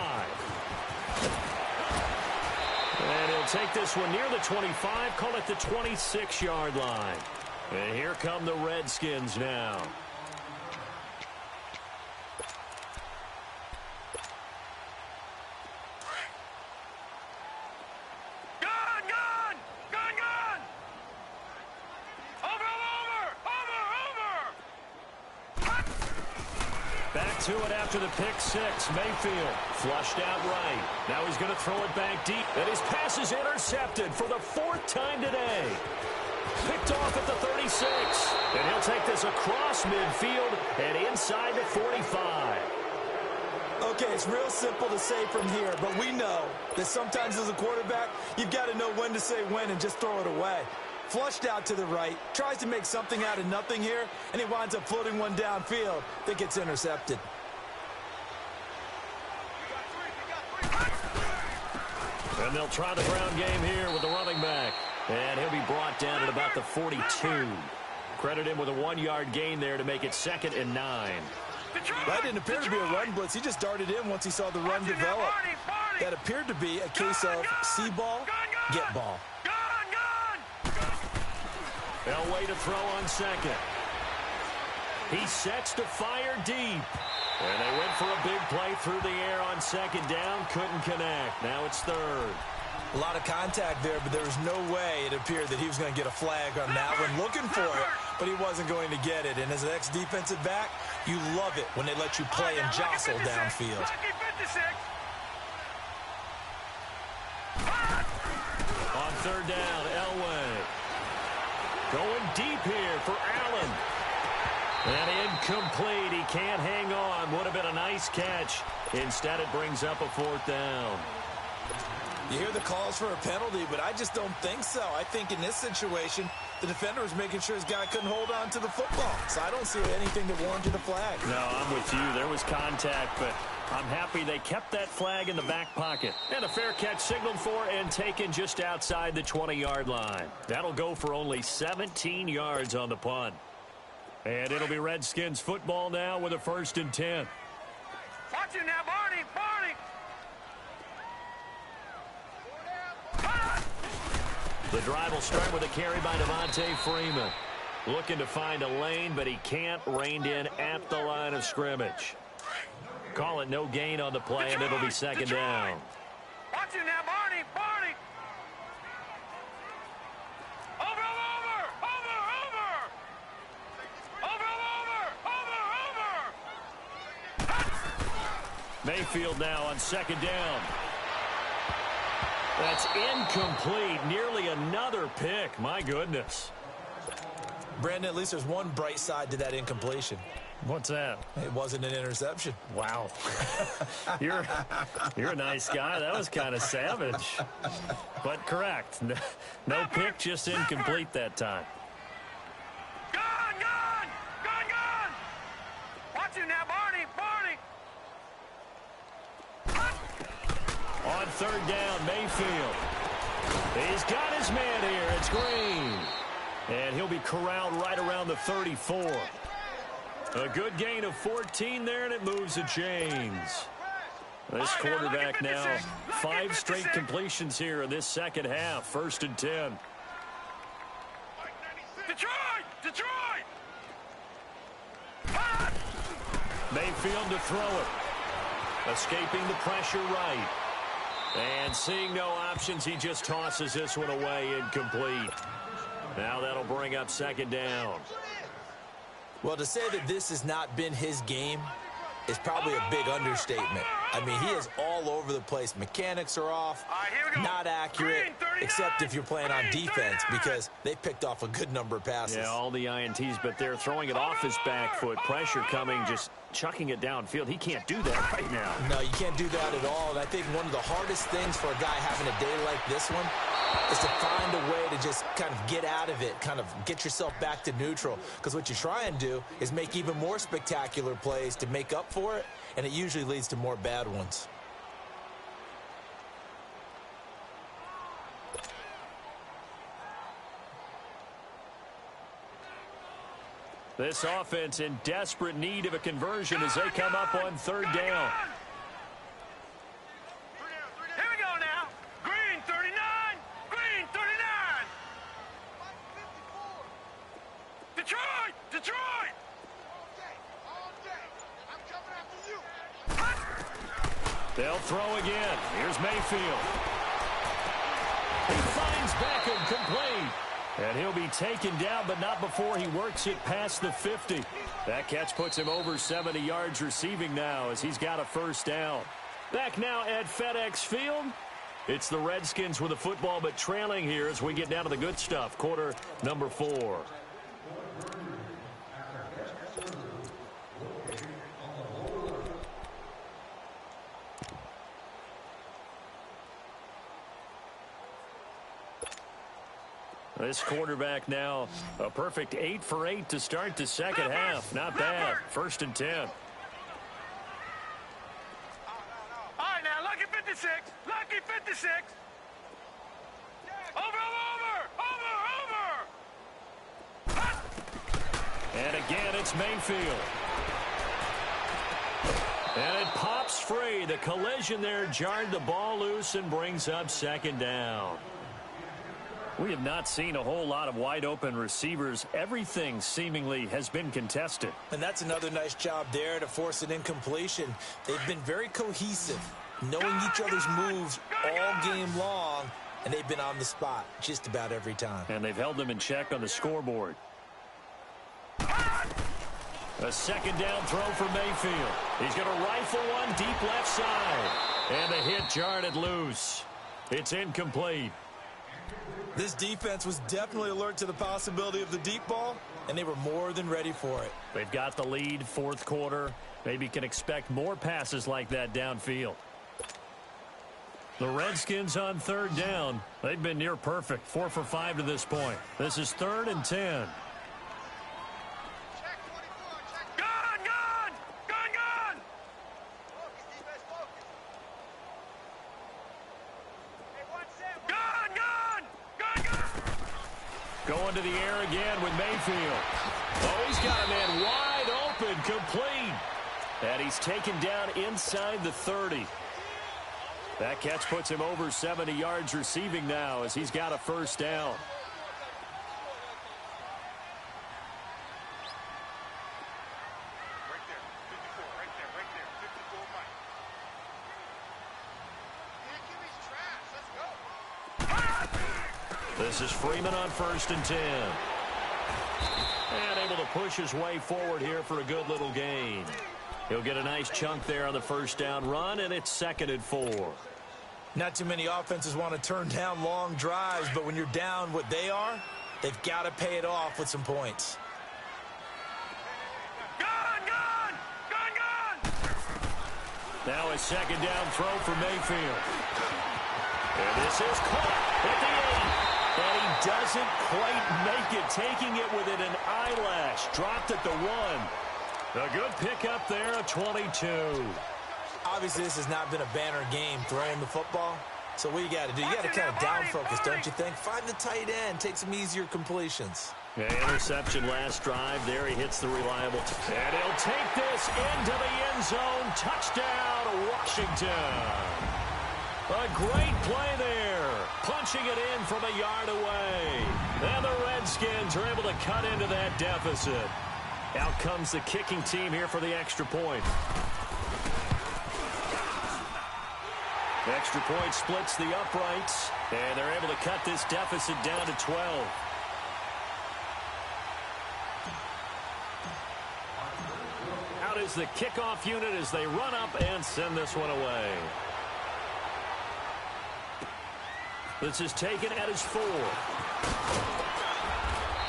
Speaker 3: And he'll take this one near the 25, call it the 26-yard line. And here come the Redskins now. Back to it after the pick 6. Mayfield flushed out right. Now he's going to throw it back deep. And his pass is intercepted for the 4th time today. Picked off at the 36. And he'll take this across midfield and inside the 45.
Speaker 4: Okay, it's real simple to say from here, but we know that sometimes as a quarterback, you've got to know when to say when and just throw it away. Flushed out to the right, tries to make something out of nothing here, and he winds up floating one downfield that gets intercepted.
Speaker 3: And they'll try the ground game here with the running back. And he'll be brought down at about the 42. Credit him with a 1-yard gain there to make it 2nd and 9.
Speaker 4: That didn't appear to be a run blitz. He just darted in once he saw the run develop. That appeared to be a case of see ball, get ball.
Speaker 3: They'll wait to throw on 2nd. He sets to fire deep. And they went for a big play through the air on 2nd down. Couldn't connect. Now it's 3rd.
Speaker 4: A lot of contact there, but there was no way it appeared that he was going to get a flag on that one. Looking for it, but he wasn't going to get it. And as an ex-defensive back, you love it when they let you play and jostle downfield.
Speaker 3: On 3rd down, Elway. Going deep here for Allen. And incomplete. He can't hang on. Would have been a nice catch. Instead, it brings up a 4th down.
Speaker 4: You hear the calls for a penalty, but I just don't think so. I think in this situation, the defender was making sure his guy couldn't hold on to the football. So I don't see anything that warranted a flag.
Speaker 3: No, I'm with you. There was contact, but I'm happy they kept that flag in the back pocket. And a fair catch signaled for and taken just outside the 20-yard line. That'll go for only 17 yards on the punt. And it'll be Redskins football now with a 1st and 10.
Speaker 2: Watch it now, Barney! Barney!
Speaker 3: The drive will start with a carry by Devontae Freeman. Looking to find a lane, but he can't. Reined in at the line of scrimmage. Call it no gain on the play, and it'll be second down.
Speaker 2: Watch it now, Barney. Barney. Over.
Speaker 3: Mayfield now on second down. That's incomplete. Nearly another pick. My goodness.
Speaker 4: Brandon, at least there's one bright side to that incompletion.
Speaker 3: What's that?
Speaker 4: It wasn't an interception.
Speaker 3: Wow. You're a nice guy. That was kind of savage. But correct. No pick, just incomplete that time.
Speaker 2: Gone. Watch it now, Barney.
Speaker 3: On third down, Mayfield. He's got his man here. It's Green. And he'll be corralled right around the 34. A good gain of 14 there, and it moves the chains. This quarterback now, 5 straight completions here in this second half. 1st and 10.
Speaker 2: Detroit!
Speaker 3: Mayfield to throw it. Escaping the pressure right. And seeing no options, he just tosses this one away, incomplete. Now that'll bring up second down.
Speaker 4: Well, to say that this has not been his game is probably a big understatement. I mean, he is all over the place. Mechanics are off, not accurate, except if you're playing on defense, because they picked off a good number of passes.
Speaker 3: Yeah, all the INTs, but they're throwing it off his back foot. Pressure coming, just chucking it downfield. He can't do that right now.
Speaker 4: No, you can't do that at all. And I think one of the hardest things for a guy having a day like this one is to find a way to just kind of get out of it, kind of get yourself back to neutral. Because what you try and do is make even more spectacular plays to make up for it, and it usually leads to more bad ones.
Speaker 3: This offense in desperate need of a conversion as they come up on third down.
Speaker 2: Here we go now. Green 39. Detroit.
Speaker 3: They'll throw again. Here's Mayfield. He finds Beckham complete. And he'll be taken down, but not before he works it past the 50. That catch puts him over 70 yards receiving now as he's got a first down. Back now at FedEx Field. It's the Redskins with the football, but trailing here as we get down to the good stuff. Quarter number 4. This quarterback now a perfect 8 for 8 to start the second half. Not bad. 1st and 10.
Speaker 2: All right, now, lucky 56. Lucky 56. Over.
Speaker 3: And again, it's Mayfield. And it pops free. The collision there jarred the ball loose and brings up second down. We have not seen a whole lot of wide-open receivers. Everything seemingly has been contested.
Speaker 4: And that's another nice job there to force an incompletion. They've been very cohesive, knowing each other's moves all game long, and they've been on the spot just about every time.
Speaker 3: And they've held them in check on the scoreboard. A second down throw for Mayfield. He's going to rifle one deep left side. And the hit jarred it loose. It's incomplete.
Speaker 4: This defense was definitely alert to the possibility of the deep ball, and they were more than ready for it.
Speaker 3: They've got the lead, 4th quarter. Maybe can expect more passes like that downfield. The Redskins on third down. They've been near perfect, 4 for 5 to this point. This is 3rd and 10. Going to the air again with Mayfield. Oh, he's got a man wide open, complete. And he's taken down inside the 30. That catch puts him over 70 yards receiving now as he's got a first down. This is Freeman on 1st and 10. And able to push his way forward here for a good little gain. He'll get a nice chunk there on the first down run, and it's 2nd and 4.
Speaker 4: Not too many offenses want to turn down long drives, but when you're down what they are, they've got to pay it off with some points.
Speaker 3: Now a 2nd down throw for Mayfield. And this is caught at the 8. And he doesn't quite make it, taking it within an eyelash. Dropped at the 1. A good pickup there, a 22.
Speaker 4: Obviously, this has not been a banner game throwing the football. So what you got to do, you got to kind of down focus, don't you think? Find the tight end, take some easier completions.
Speaker 3: Yeah, interception last drive. There he hits the reliable. And he'll take this into the end zone. Touchdown, Washington. A great play there. Punching it in from a yard away. And the Redskins are able to cut into that deficit. Out comes the kicking team here for the extra point. The extra point splits the uprights. And they're able to cut this deficit down to 12. Out is the kickoff unit as they run up and send this one away. This is taken at his 4.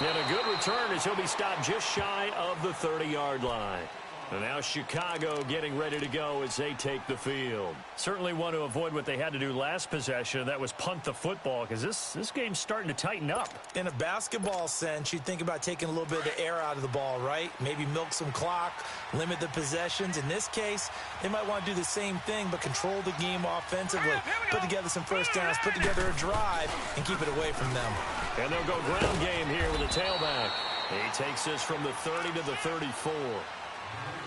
Speaker 3: And a good return as he'll be stopped just shy of the 30-yard line. And now Chicago getting ready to go as they take the field. Certainly want to avoid what they had to do last possession, and that was punt the football, because this game's starting to tighten up.
Speaker 4: In a basketball sense, you'd think about taking a little bit of the air out of the ball, right? Maybe milk some clock, limit the possessions. In this case, they might want to do the same thing, but control the game offensively. Put together some first downs, put together a drive, and keep it away from them.
Speaker 3: And they'll go ground game here with a tailback. He takes this from the 30 to the 34.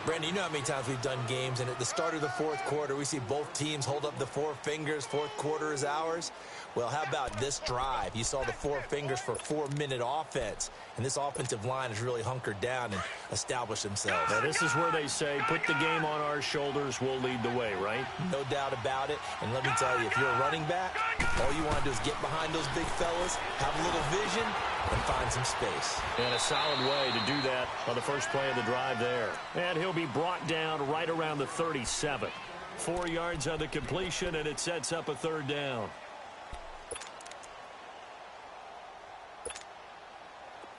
Speaker 4: Brandon, you know how many times we've done games, and at the start of the fourth quarter, we see both teams hold up the 4 fingers, fourth quarter is ours. Well, how about this drive? You saw the 4 fingers for 4-minute offense, and this offensive line has really hunkered down and established themselves.
Speaker 3: Now, this is where they say, put the game on our shoulders, we'll lead the way, right?
Speaker 4: No doubt about it, and let me tell you, if you're a running back, all you want to do is get behind those big fellas, have a little vision, and find some space.
Speaker 3: And a solid way to do that on the first play of the drive there. And he'll be brought down right around the 37. 4 yards on the completion, and it sets up a 3rd down.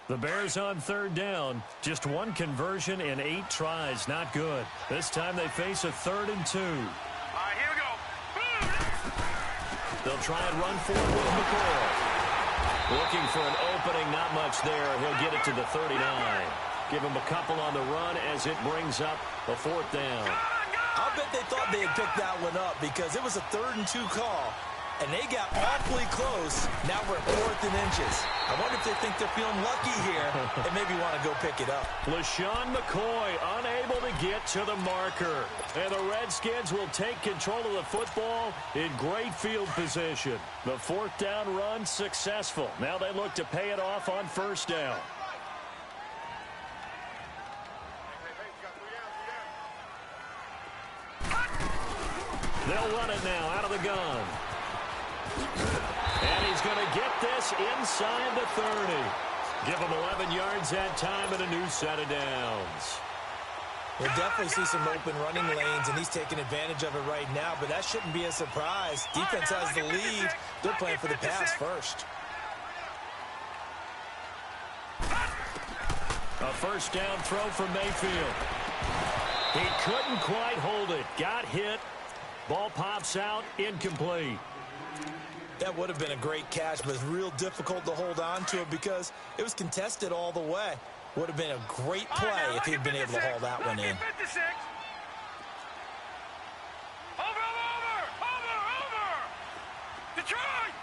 Speaker 3: The Bears on 3rd down. Just 1 conversion in 8 tries. Not good. This time they face a 3rd and 2.
Speaker 5: All right, here we go.
Speaker 3: They'll try and run forward with McCoy. Looking for an opening, not much there. He'll get it to the 39. Give him a couple on the run as it brings up a 4th down.
Speaker 4: I'll bet they thought they had picked that one up because it was a 3rd and 2 call, and they got awfully close. Now we're at 4th and inches. I wonder if they think they're feeling lucky here and maybe want to go pick it up.
Speaker 3: LaShawn McCoy unable to get to the marker. And the Redskins will take control of the football in great field position. The 4th down run successful. Now they look to pay it off on 1st down. They'll run it now out of the gun. And he's going to get this inside the 30. Give him 11 yards that time and a new set of downs.
Speaker 4: We'll definitely see some open running lanes, and he's taking advantage of it right now, but that shouldn't be a surprise. Defense has the lead. They're playing for the pass first.
Speaker 3: A 1st down throw from Mayfield. He couldn't quite hold it. Got hit. Ball pops out. Incomplete.
Speaker 4: That would have been a great catch, but it's real difficult to hold on to it because it was contested all the way. Would have been a great play if he'd been able to haul that one in.
Speaker 5: Over! Detroit!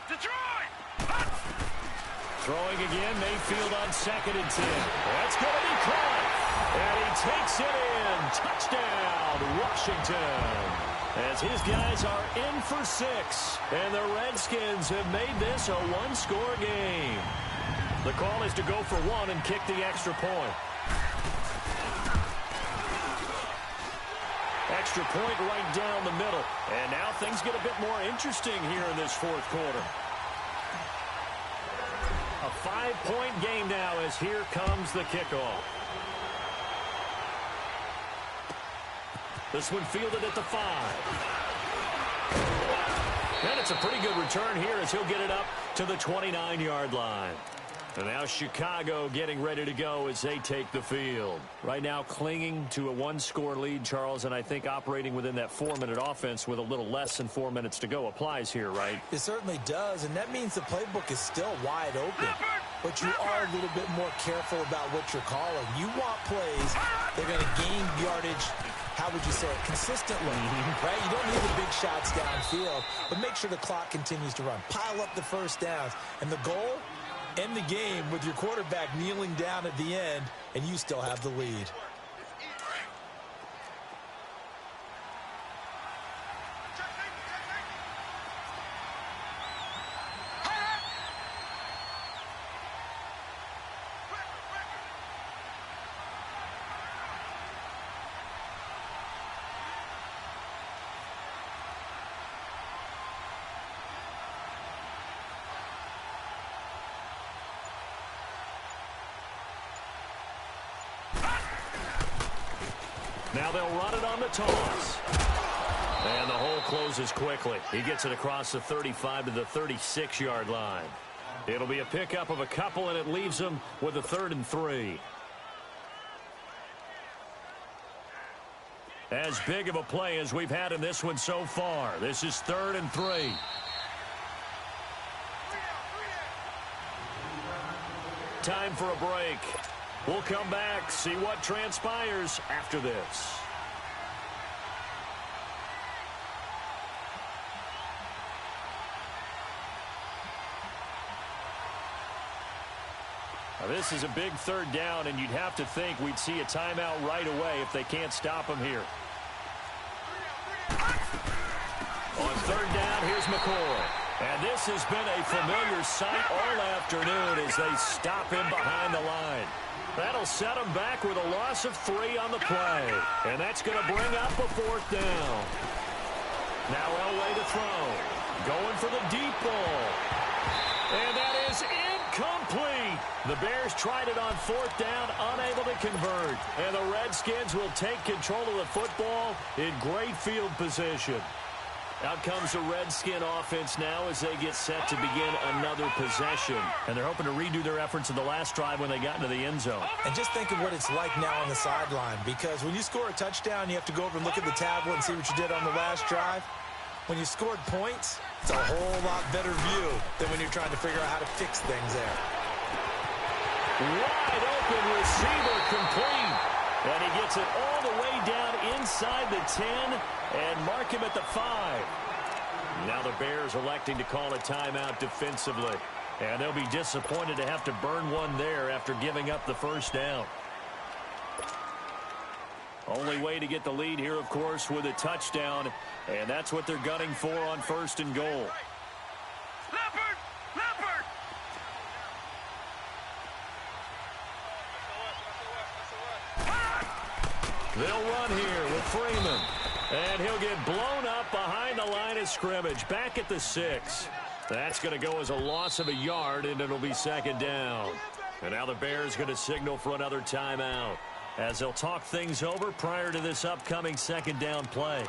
Speaker 3: Throwing again, Mayfield on 2nd and 10. That's going to be caught. And he takes it in. Touchdown, Washington. As his guys are in for 6. And the Redskins have made this a 1-score game. The call is to go for 1 and kick the extra point. Extra point right down the middle. And now things get a bit more interesting here in this 4th quarter. A 5-point game now as here comes the kickoff. This one fielded at the 5. And it's a pretty good return here as he'll get it up to the 29-yard line. And now Chicago getting ready to go as they take the field. Right now clinging to a one-score lead, Charles, and I think operating within that 4-minute offense with a little less than 4 minutes to go applies here, right?
Speaker 4: It certainly does, and that means the playbook is still wide open. But you are a little bit more careful about what you're calling. You want plays that are going to gain yardage, how would you say it, consistently, right? You don't need the big shots downfield, but make sure the clock continues to run. Pile up the first downs. And the goal? End the game with your quarterback kneeling down at the end, and you still have the lead.
Speaker 3: Now they'll run it on the toss. And the hole closes quickly. He gets it across the 35 to the 36-yard line. It'll be a pickup of a couple, and it leaves them with a 3rd and 3. As big of a play as we've had in this one so far. This is 3rd and 3. Time for a break. We'll come back, see what transpires after this. Now, this is a big 3rd down, and you'd have to think we'd see a timeout right away if they can't stop him here. On 3rd down, here's McCoy. And this has been a familiar sight all afternoon as they stop him behind the line. That'll set him back with a loss of 3 on the play. And that's going to bring up a 4th down. Now Elway to throw. Going for the deep ball. And that is incomplete. The Bears tried it on 4th down, unable to convert. And the Redskins will take control of the football in great field position. Out comes the Redskin offense now as they get set to begin another possession. And they're hoping to redo their efforts in the last drive when they got into the end zone.
Speaker 4: And just think of what it's like now on the sideline, because when you score a touchdown, you have to go over and look at the tablet and see what you did on the last drive. When you scored points, it's a whole lot better view than when you're trying to figure out how to fix things there.
Speaker 3: Wide open receiver complete. And he gets it all the way down inside the 10 and mark him at the 5. Now the Bears electing to call a timeout defensively. And they'll be disappointed to have to burn one there after giving up the 1st down. Only way to get the lead here, of course, with a touchdown. And that's what they're gunning for on 1st and goal.
Speaker 5: Leopard! Leopard!
Speaker 3: They'll run here with Freeman. And he'll get blown up behind the line of scrimmage. Back at the 6. That's going to go as a loss of a yard, and it'll be 2nd down. And now the Bears going to signal for another timeout as they'll talk things over prior to this upcoming 2nd down play.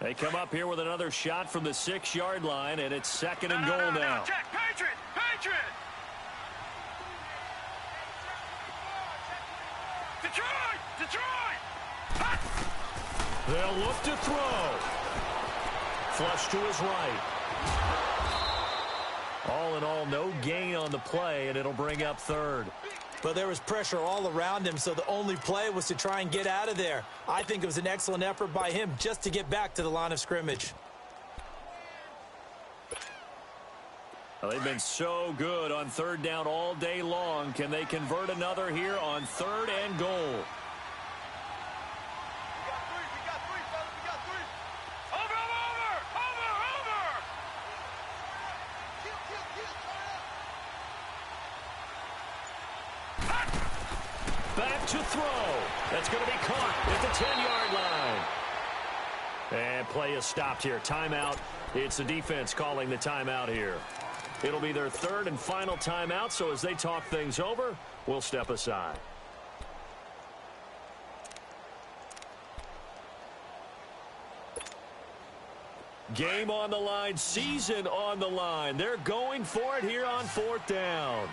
Speaker 3: They come up here with another shot from the 6-yard line, and it's 2nd and goal now.
Speaker 5: Check, Patriot! Patriot! Detroit! Detroit!
Speaker 3: They'll look to throw. Flush to his right. All in all, no gain on the play, and it'll bring up 3rd.
Speaker 4: But there was pressure all around him, so the only play was to try and get out of there. I think it was an excellent effort by him just to get back to the line of scrimmage.
Speaker 3: Well, they've been so good on 3rd down all day long. Can they convert another here on 3rd and goal?
Speaker 5: We got three, fellas, we got three. Over! Kill, turn up.
Speaker 3: to throw. That's going to be caught at the 10-yard line. And play is stopped here. Timeout. It's the defense calling the timeout here. It'll be their third and final timeout, so as they talk things over, we'll step aside. Game on the line, season on the line. They're going for it here on 4th down.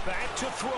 Speaker 3: Back to throw.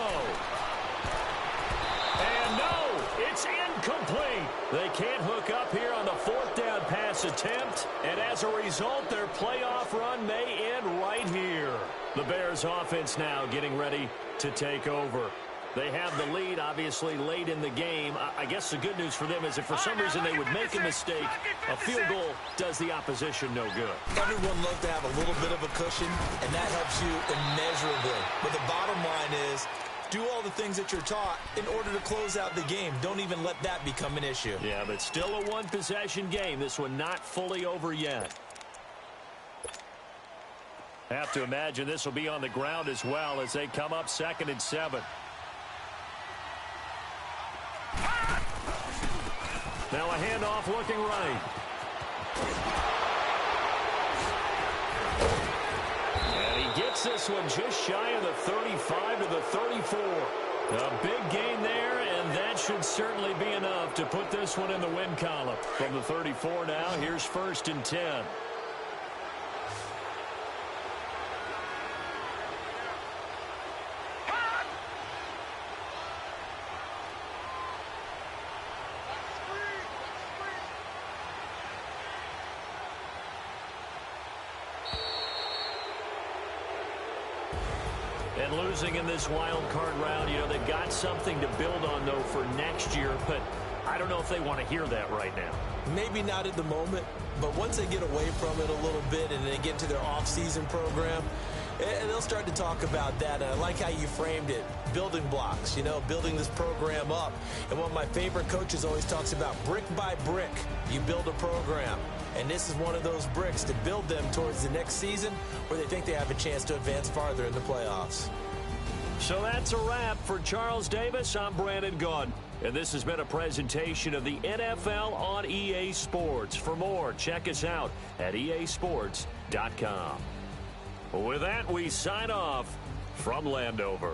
Speaker 3: And no, it's incomplete. They can't hook up here on the 4th down pass attempt. And as a result, their playoff run may end right here. The Bears offense now getting ready to take over. They have the lead, obviously, late in the game. I guess the good news for them is if for some reason they would make a mistake, a field goal does the opposition no good.
Speaker 4: Everyone loves to have a little bit of a cushion, and that helps you immeasurably. But the bottom line is, do all the things that you're taught in order to close out the game. Don't even let that become an issue.
Speaker 3: Yeah, but still a one-possession game. This one not fully over yet. Have to imagine this will be on the ground as well as they come up 2nd and 7. Now a handoff looking right. And he gets this one just shy of the 35 to the 34. A big gain there, and that should certainly be enough to put this one in the win column. From the 34 now, here's 1st and 10. And losing in this wild card round, you know, they've got something to build on, though, for next year. But I don't know if they want to hear that right now.
Speaker 4: Maybe not at the moment, but once they get away from it a little bit and they get into their off-season program, they'll start to talk about that. And I like how you framed it, building blocks, you know, building this program up. And one of my favorite coaches always talks about brick by brick, you build a program. And this is one of those bricks to build them towards the next season where they think they have a chance to advance farther in the playoffs.
Speaker 3: So that's a wrap for Charles Davis. I'm Brandon Gaudin. And this has been a presentation of the NFL on EA Sports. For more, check us out at easports.com. With that, we sign off from Landover.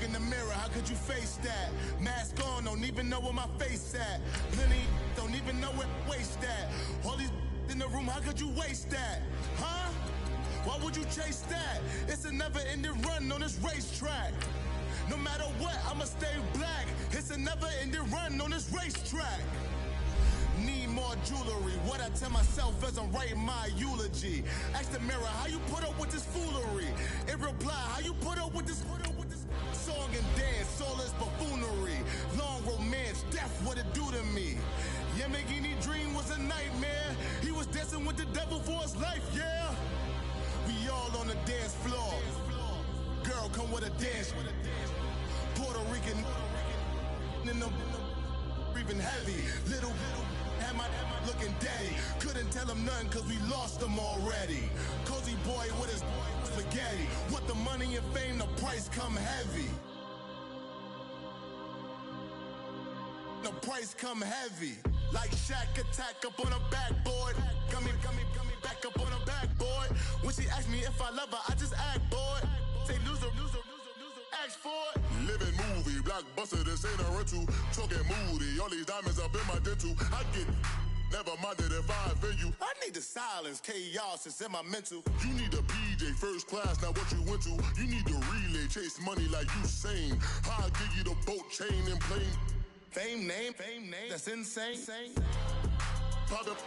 Speaker 1: in the mirror, how could you face that? Mask on, don't even know where my face at. Plenty don't even know where waist at. All these in the room, how could you waste that? Huh? Why would you chase that? It's a never-ending run on this racetrack. No matter what, I'ma stay black. It's a never-ending run on this racetrack. Need more jewelry. What I tell myself as I'm writing my eulogy. Ask the mirror, how you put up with this foolery? It reply, how you put up with this song and dance, all this buffoonery. Long romance, death, what it do to me? Yamagini dream was a nightmare. He was dancing with the devil for his life, yeah. We all on the dance floor. Girl, come with a dance. Puerto Rican in the breathing heavy. Little had my looking daddy. Couldn't tell him nothing cause we lost him already. Cozy boy with his spaghetti. With the money and fame, the price come heavy. The price come heavy. Like Shaq attack up on a backboard. Coming back up on a backboard. When she asked me if I love her, I just act bored. Say loser, ask for it. Living movie, blockbuster, this ain't a rental. Talking moody, all these diamonds up in my dental. I get never minded if I offend you. I need the silence, chaos is in my mental. You need a PJ, first class, not what you went to. You need the relay, chase money like you sane. I'll give you the boat, chain, and plane. Fame name, that's insane. Pop up.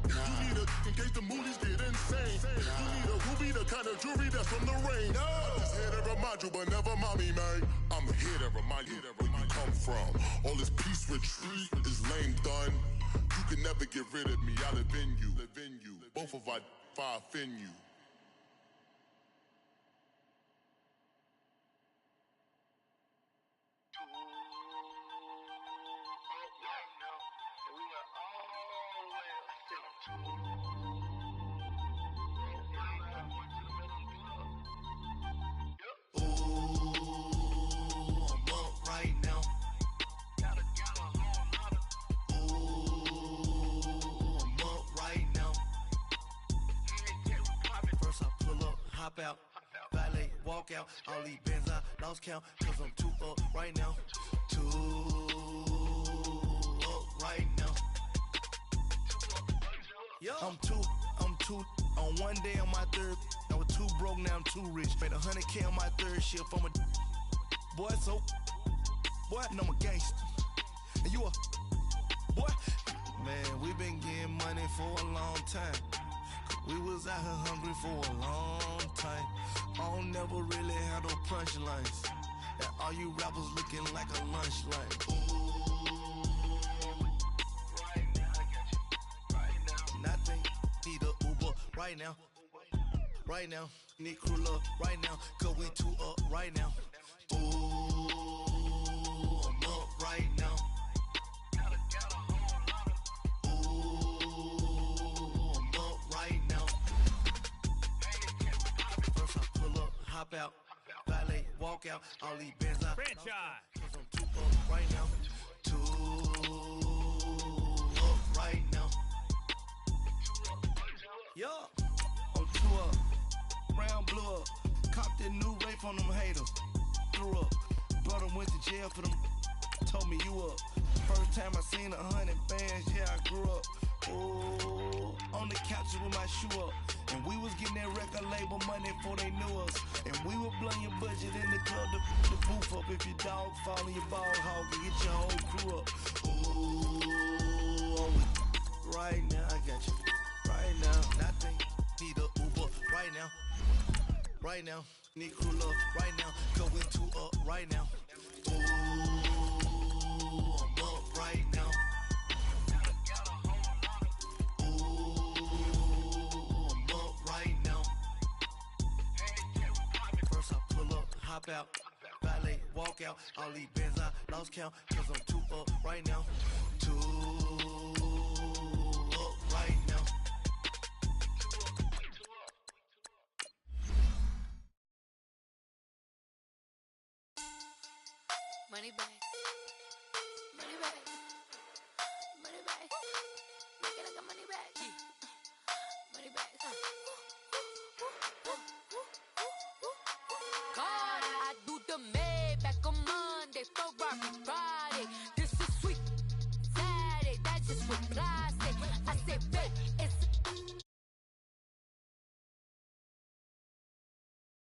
Speaker 1: You need a in case the movies get insane. You need a ruby, the kind of jewelry that's from the rain. I'm just here to remind you, but never mind me, man. I'm here to remind you where you come from. All this peace retreat is lame done. You can never get rid of me. I live in you. Both of our fire offend you.
Speaker 6: Out, valet, walk out, all these bands I lost count, cause I'm too up right now, too up right now. Yo. I'm too, on one day on my third, I was too broke, now I'm too rich. Made 100K on my third shift from a boy, so, boy, and I'm a gangster, and you a, boy, man, we been getting money for a long time. We was out here hungry for a long time. I don't never really have no punchlines. And all you rappers looking like a lunch line. Ooh, right now, I got you. Right now, nothing. Need a Uber right now. Right now, need crew love right now. Cause we too up right now. Ooh, I'm up right now. Hop out, valet, walk out, all these bands I franchise. Cause I'm too up right now, too up right now. Yo, I'm too up, brown blew up, copped that new rape on them haters, threw up, brother went to jail for them, told me you up. First time I seen 100 bands, yeah I grew up. Oh, on the couch with my shoe up. And we was getting that record label money before they knew us. And we were blowing your budget in the club to poof up. If your dog fall in your ball hog and get your whole crew up. Ooh, right now, I got you. Right now, nothing. Need a Uber right now. Right now, need crew love right now. Cause we too up right now. Ooh, I'm up right now. Hop out, valet, walk out, all these bands I lost count, cause I'm too up right now, too up right now.
Speaker 7: Money back.